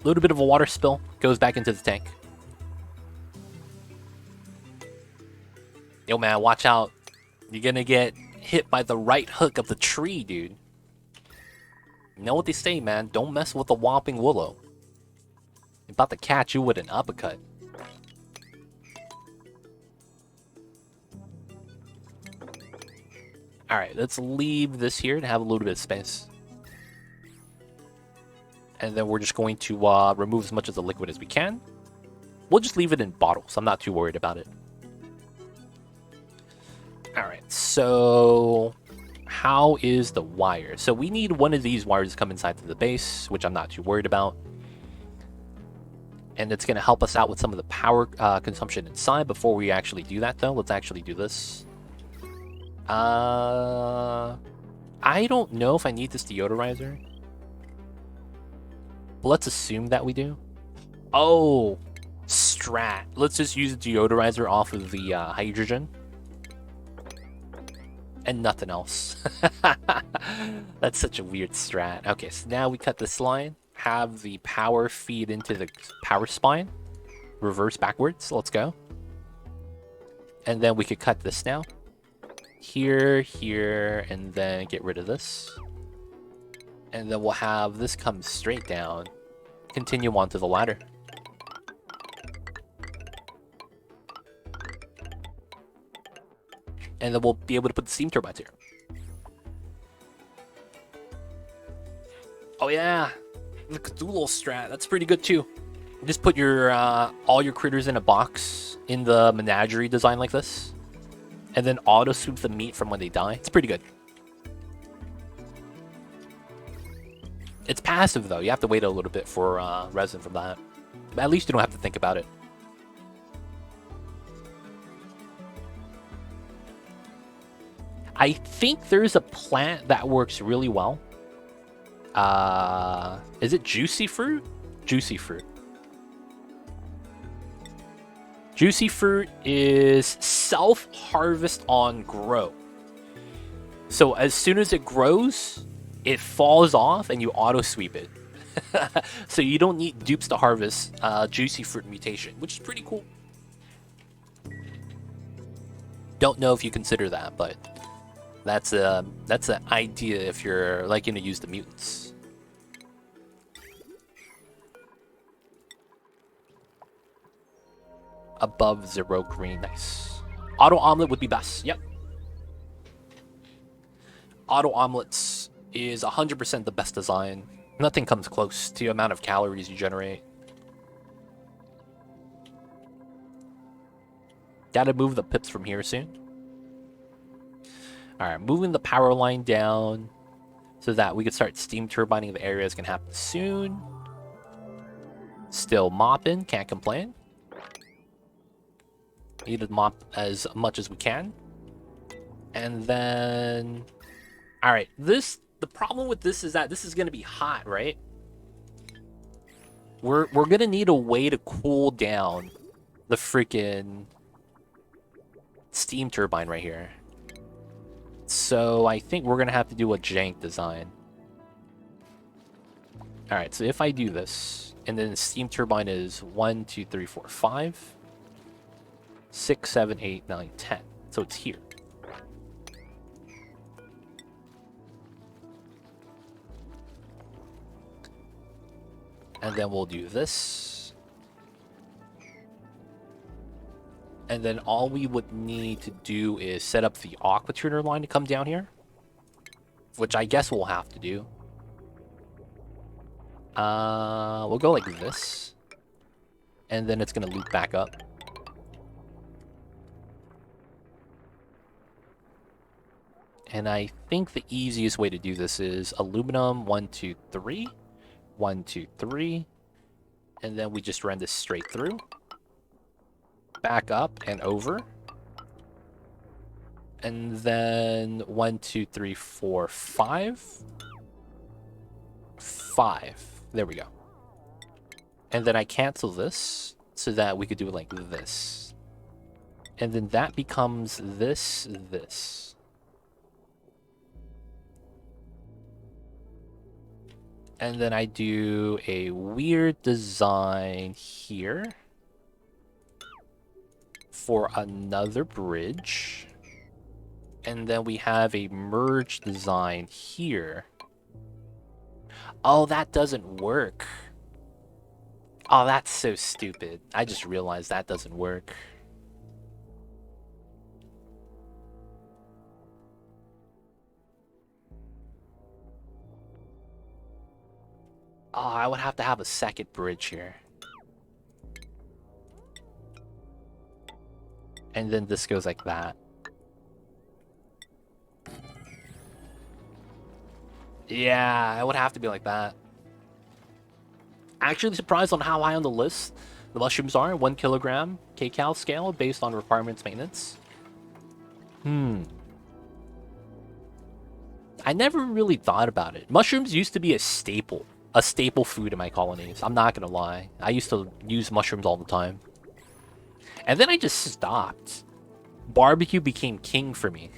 little bit of a water spill goes back into the tank. Yo, man, watch out. You're gonna get hit by the right hook of the tree, dude. You know what they say, man? Don't mess with the whopping willow. They're about to catch you with an uppercut. Alright, let's leave this here to have a little bit of space. And then we're just going to remove as much of the liquid as we can. We'll just leave it in bottles. I'm not too worried about it. Alright, so how is the wire? So we need one of these wires to come inside to the base, which I'm not too worried about. And it's going to help us out with some of the power consumption inside. Before we actually do that, though, let's actually do this. I don't know if I need this deodorizer. But let's assume that we do. Oh, strat. Let's just use the deodorizer off of the hydrogen. And nothing else. That's such a weird strat. Okay, so now we cut this line. Have the power feed into the power spine. Reverse backwards. Let's go. And then we could cut this now. Here, here, and then get rid of this. And then we'll have this come straight down. Continue onto the ladder. And then we'll be able to put the steam turbines here. Oh yeah, the Cthulhu strat. That's pretty good too. Just put your all your critters in a box in the menagerie design like this. And then auto sweep the meat from when they die. It's pretty good. It's passive, though. You have to wait a little bit for resin from that. But at least you don't have to think about it. I think there's a plant that works really well. Is it juicy fruit? Juicy fruit. Juicy fruit is self-harvest on grow. So as soon as it grows, it falls off and you auto sweep it. So you don't need dupes to harvest juicy fruit mutation, which is pretty cool. Don't know if you consider that, but that's an idea if you're liking to use the mutants. Above 0 green, nice. Auto omelet would be best. Yep. Auto omelets is 100% the best design. Nothing comes close to the amount of calories you generate. Gotta move the pips from here soon. Alright, moving the power line down so that we can start steam turbining the area is gonna happen soon. Still mopping, can't complain. Need to mop as much as we can. And then... Alright, the problem with this is that this is gonna be hot, right? We're gonna need a way to cool down the freaking steam turbine right here. So I think we're gonna have to do a jank design. Alright, so if I do this, and then the steam turbine is 1, 2, 3, 4, 5, 6, 7, 8, 9, 10. So it's here. And then we'll do this. And then all we would need to do is set up the aqua tuner line to come down here. Which I guess we'll have to do. We'll go like this. And then it's going to loop back up. And I think the easiest way to do this is aluminum 1, 2, 3. 1, 2, 3. And then we just run this straight through. Back up and over. And then 1, 2, 3, 4, 5. 5. There we go. And then I cancel this so that we could do it like this. And then that becomes this. And then I do a weird design here for another bridge. And then we have a merge design here. Oh, that doesn't work. Oh, that's so stupid. I just realized that doesn't work. Oh, I would have to have a second bridge here. And then this goes like that. Yeah, it would have to be like that. Actually surprised on how high on the list the mushrooms are. 1 kilogram kcal scale based on requirements maintenance. I never really thought about it. Mushrooms used to be a staple food in my colonies. I'm not gonna lie. I used to use mushrooms all the time. And then I just stopped. Barbecue became king for me.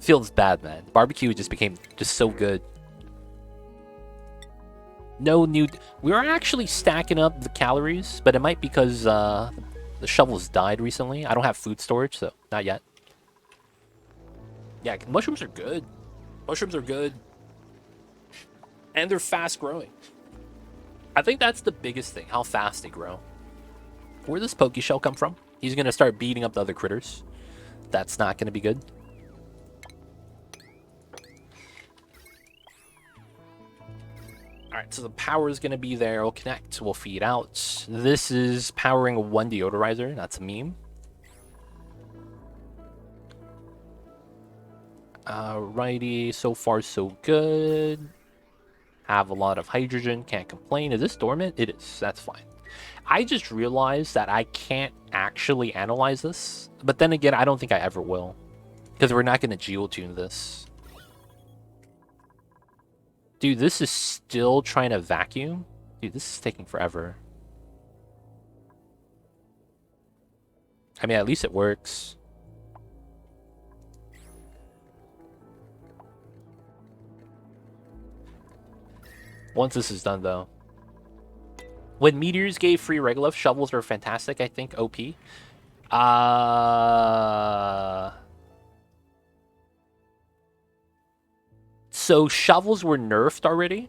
Feels bad, man. Barbecue just became so good. No new... We are actually stacking up the calories, but it might because the shovels died recently. I don't have food storage, so not yet. Yeah, mushrooms are good. Mushrooms are good. And they're fast growing. I think that's the biggest thing, how fast they grow. Where does Pokeshell come from? He's going to start beating up the other critters. That's not going to be good. Alright, so the power is going to be there. We'll connect. We'll feed out. This is powering 1 deodorizer. That's a meme. Alrighty. So far, so good. Have a lot of hydrogen. Can't complain. Is this dormant? It is. That's fine. I just realized that I can't actually analyze this. But then again, I don't think I ever will. Because we're not going to geotune this. Dude, this is still trying to vacuum? Dude, this is taking forever. I mean, at least it works. Once this is done, though. When meteors gave free regolith, shovels are fantastic, I think. OP. So shovels were nerfed already?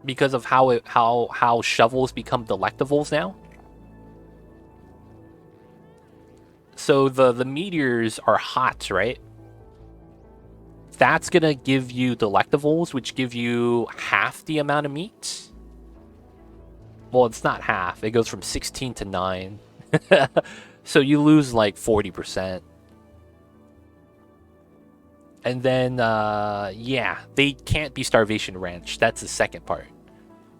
Because of how shovels become delectables now? So the meteors are hot, right? that's gonna give you delectables, which give you half the amount of meat. Well, it's not half. It goes from 16 to 9. So you lose like 40%. And then, yeah, they can't be starvation ranch. That's the second part.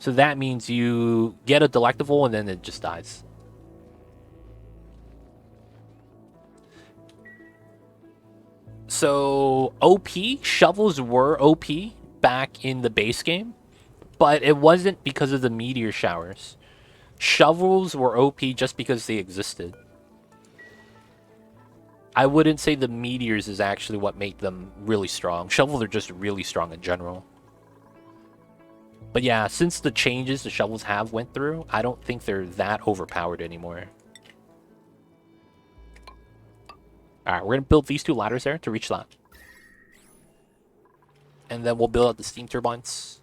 So that means you get a delectable and then it just dies. So OP, shovels were OP back in the base game, but it wasn't because of the meteor showers. Shovels were OP just because they existed. I wouldn't say the meteors is actually what made them really strong. Shovels are just really strong in general. But yeah, since the changes the shovels have went through, I don't think they're that overpowered anymore. Alright, we're going to build these 2 ladders there to reach that. And then we'll build out the steam turbines.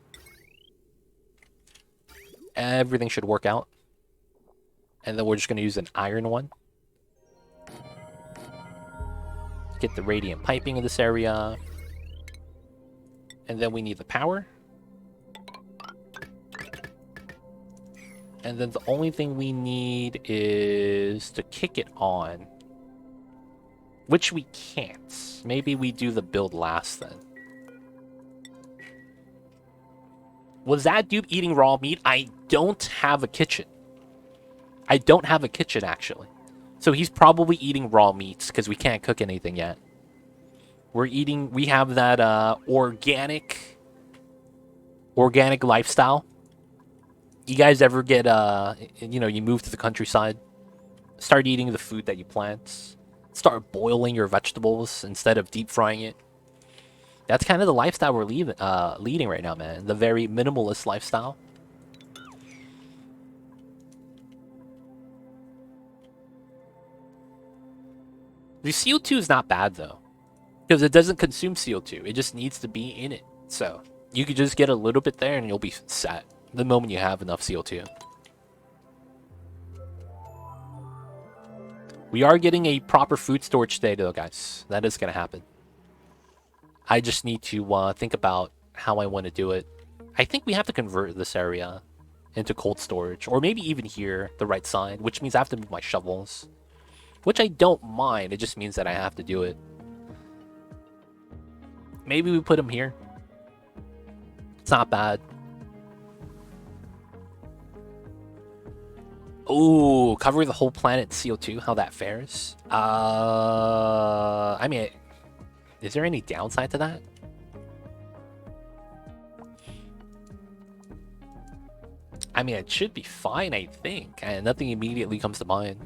Everything should work out. And then we're just going to use an iron one. Get the radiant piping in this area. And then we need the power. And then the only thing we need is to kick it on. Which we can't. Maybe we do the build last then. Was that dude eating raw meat? I don't have a kitchen. I don't have a kitchen, actually. So he's probably eating raw meats because we can't cook anything yet. We have that organic lifestyle. You guys ever get, you move to the countryside, start eating the food that you plant, start boiling your vegetables instead of deep frying it. That's kind of the lifestyle we're leading right now, man. The very minimalist lifestyle. The CO2 is not bad, though, because it doesn't consume CO2. It just needs to be in it. So you could just get a little bit there and you'll be set the moment you have enough CO2. We are getting a proper food storage today, though, guys. That is going to happen. I just need to think about how I want to do it. I think we have to convert this area into cold storage, or maybe even here, the right side, which means I have to move my shovels, which I don't mind. It just means that I have to do it. Maybe we put them here. It's not bad. Ooh, cover the whole planet CO2, how that fares. I mean, is there any downside to that? I mean, it should be fine, I think. And nothing immediately comes to mind.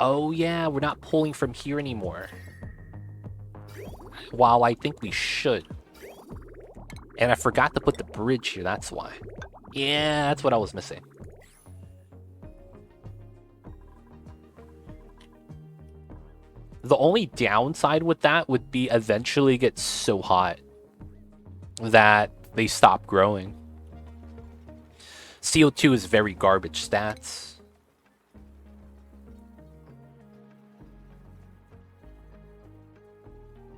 Oh yeah, we're not pulling from here anymore. Wow, I think we should. And I forgot to put the bridge here, that's why. Yeah, that's what I was missing. The only downside with that would be eventually get so hot that they stop growing. CO2 is very garbage stats.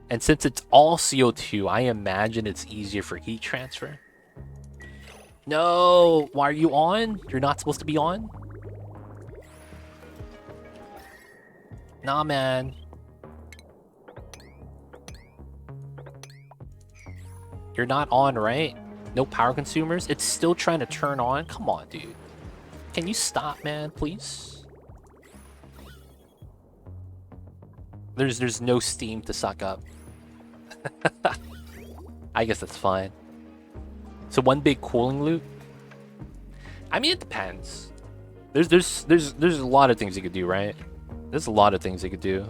And since it's all CO2, I imagine it's easier for heat transfer. No! Why are you on? You're not supposed to be on? Nah, man. You're not on, right? No power consumers? It's still trying to turn on? Come on, dude. Can you stop, man, please? There's no steam to suck up. I guess that's fine. So one big cooling loop? I mean, it depends. There's a lot of things you could do, right? There's a lot of things you could do.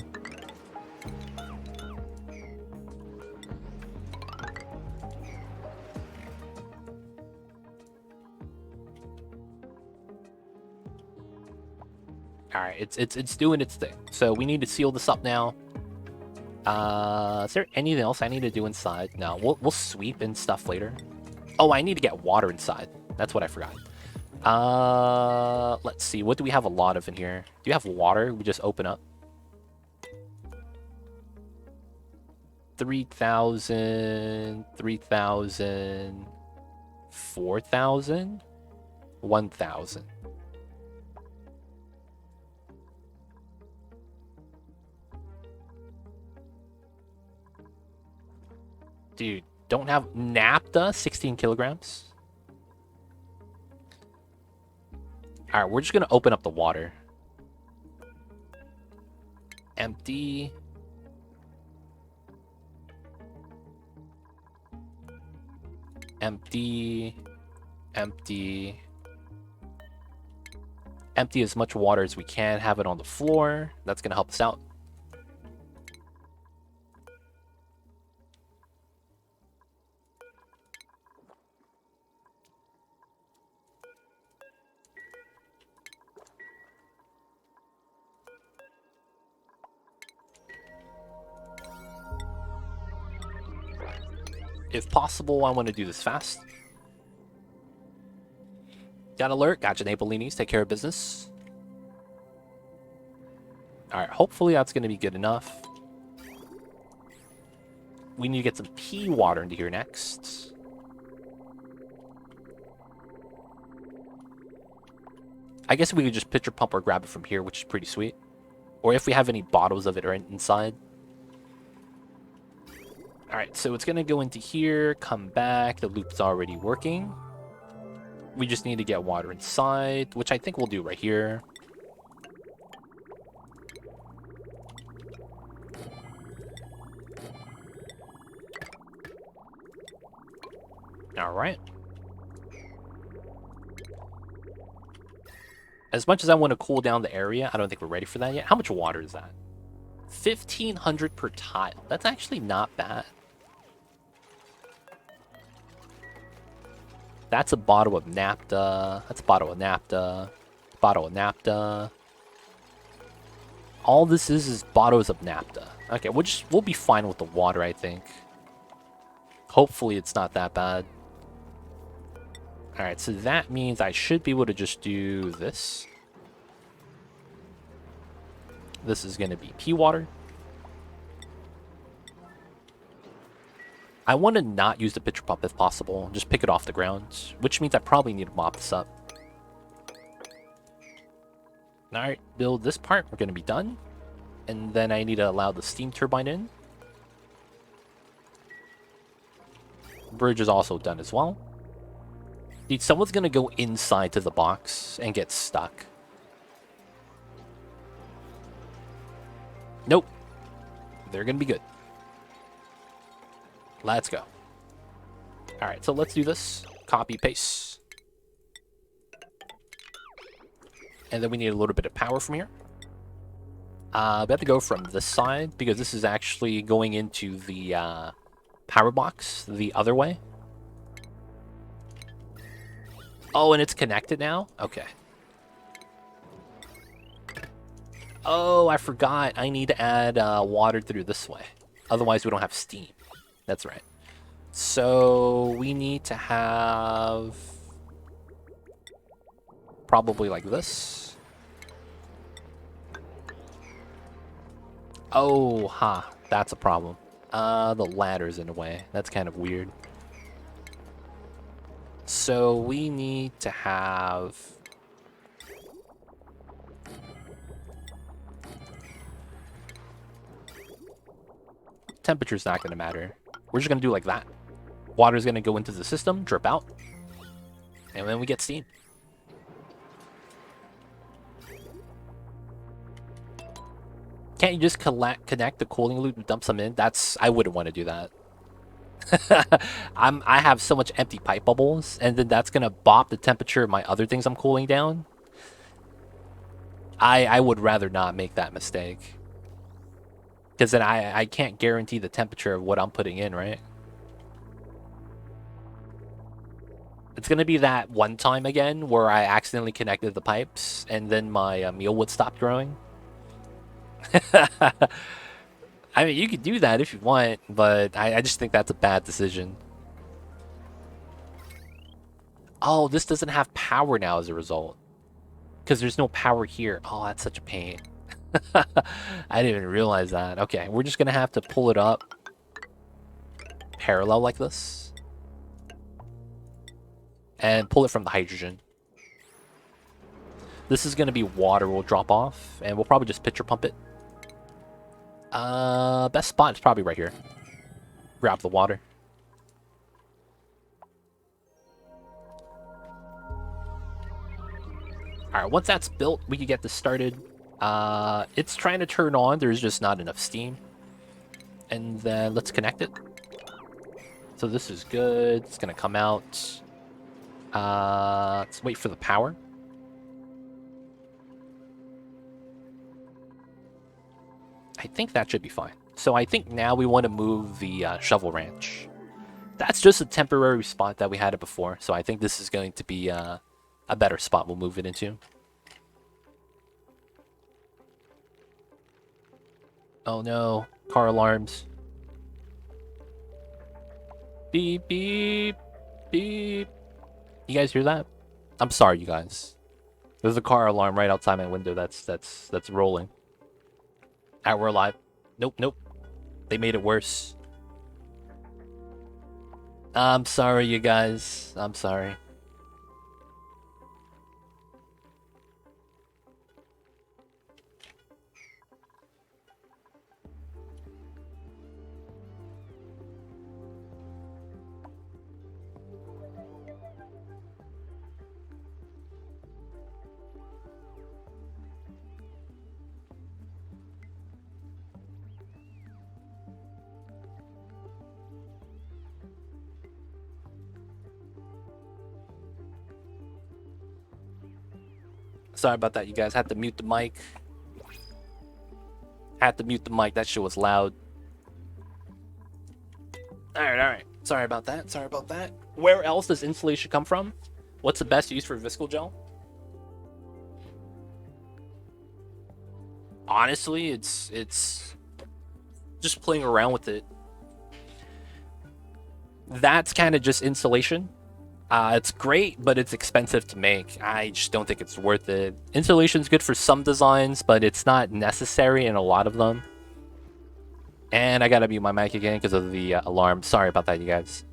Alright, it's doing its thing. So we need to seal this up now. Is there anything else I need to do inside? No, we'll sweep and stuff later. Oh, I need to get water inside. That's what I forgot. Let's see. What do we have a lot of in here? Do you have water? We just open up. 3,000, 3,000, 4,000, 1,000. Dude, don't have naphtha, 16 kilograms. All right, we're just going to open up the water. Empty. Empty. Empty. Empty as much water as we can. Have it on the floor. That's going to help us out. If possible, I want to do this fast. Got alert. Gotcha, Napolinis. Take care of business. Alright, hopefully that's going to be good enough. We need to get some pea water into here next. I guess we could just pitcher pump or grab it from here, which is pretty sweet. Or if we have any bottles of it right inside. Alright, so it's going to go into here, come back. The loop's already working. We just need to get water inside, which I think we'll do right here. Alright. As much as I want to cool down the area, I don't think we're ready for that yet. How much water is that? 1,500 per tile. That's actually not bad. That's a bottle of naphtha. That's a bottle of naphtha. Bottle of naphtha. All this is bottles of naphtha. Okay, we'll be fine with the water, I think. Hopefully it's not that bad. Alright, so that means I should be able to just do this. This is going to be pea water. I want to not use the pitcher pump if possible. Just pick it off the ground, which means I probably need to mop this up. Alright, build this part. We're going to be done. And then I need to allow the steam turbine in. Bridge is also done as well. Dude, someone's going to go inside to the box and get stuck. Nope. They're going to be good. Let's go. Alright, so let's do this. Copy, paste. And then we need a little bit of power from here. We have to go from this side because this is actually going into the power box the other way. Oh, and it's connected now? Okay. Oh, I forgot. I need to add water through this way. Otherwise, we don't have steam. That's right. So we need to have probably like this. Oh, ha. That's a problem. The ladder's in the way. That's kind of weird. So we need to have... Temperature's not going to matter. We're just going to do like that. Water's going to go into the system, drip out. And then we get steam. Can't you just connect the cooling loop and dump some in? I wouldn't want to do that. I have so much empty pipe bubbles, and then that's gonna bop the temperature of my other things I'm cooling down. I would rather not make that mistake. Because then I can't guarantee the temperature of what I'm putting in, right? It's gonna be that one time again where I accidentally connected the pipes and then my meal would stop growing. I mean, you could do that if you want, but I just think that's a bad decision. Oh, this doesn't have power now as a result. Because there's no power here. Oh, that's such a pain. I didn't even realize that. Okay, we're just gonna have to pull it up parallel like this. And pull it from the hydrogen. This is gonna be water will drop off, and we'll probably just pitcher pump it. Best spot is probably right here. Grab the water. Alright, once that's built, we can get this started. It's trying to turn on, there's just not enough steam. And then let's connect it. So this is good, it's gonna come out. Let's wait for the power. I think that should be fine. So I think now we want to move the shovel ranch. That's just a temporary spot that we had it before, so I think this is going to be a better spot we'll move it into. Oh no, car alarms. Beep, beep, beep. You guys hear that? I'm sorry, you guys. There's a car alarm right outside my window that's rolling. Alright, we're alive. Nope, nope. They made it worse. I'm sorry, you guys. I'm sorry. Sorry about that, you guys. Had to mute the mic. Had to mute the mic. That shit was loud. Alright, alright. Sorry about that. Sorry about that. Where else does insulation come from? What's the best use for visco gel? Honestly, it's just playing around with it. That's kind of just insulation. It's great, but it's expensive to make. I just don't think it's worth it. Insulation's good for some designs, but it's not necessary in a lot of them. And I gotta mute my mic again because of the alarm. Sorry about that, you guys.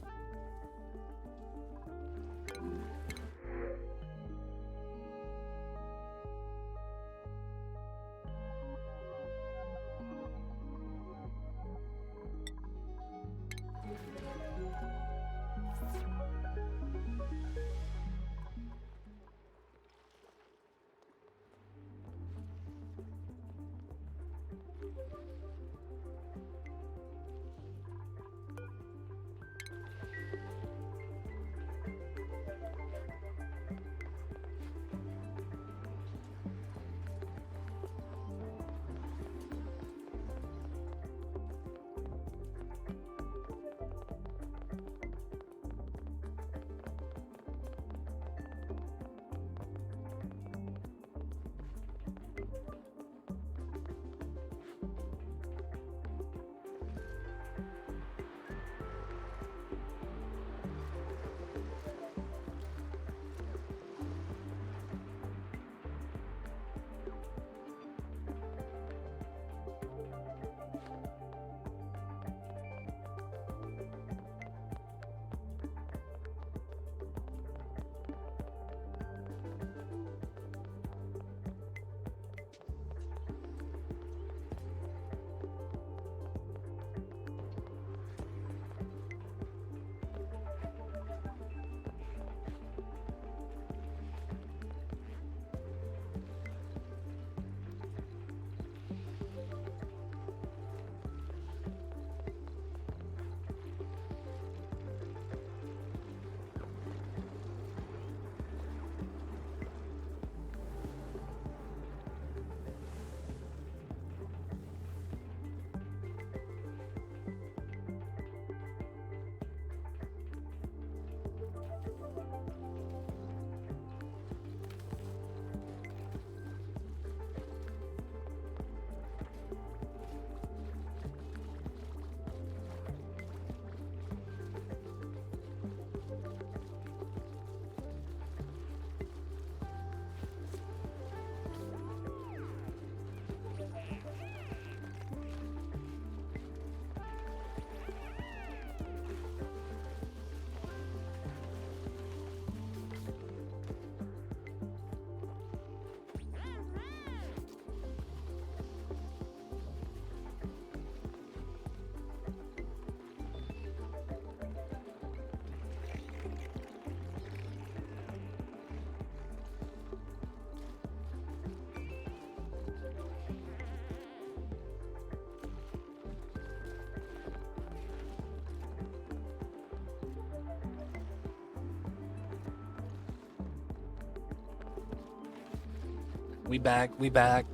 We back. We back.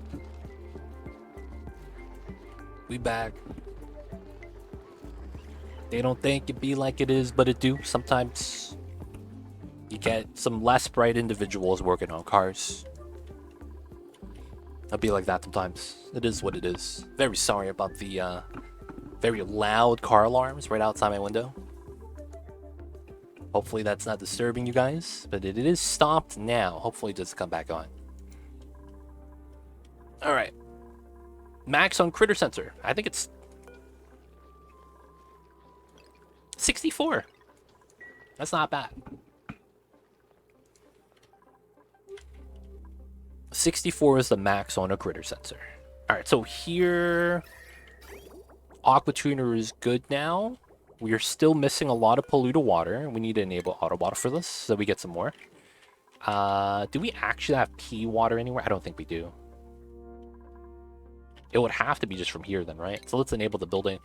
We back. They don't think it be like it is, but it do. Sometimes you get some less bright individuals working on cars. It'll be like that sometimes. It is what it is. Very sorry about the very loud car alarms right outside my window. Hopefully that's not disturbing you guys, but it is stopped now. Hopefully it doesn't come back on. Alright. Max on critter sensor. I think it's 64. That's not bad. 64 is the max on a critter sensor. Alright, so here aqua tuner is good now. We are still missing a lot of polluted water. We need to enable auto water for this so we get some more. Do we actually have pea water anywhere? I don't think we do. It would have to be just from here then, right? So let's enable the building.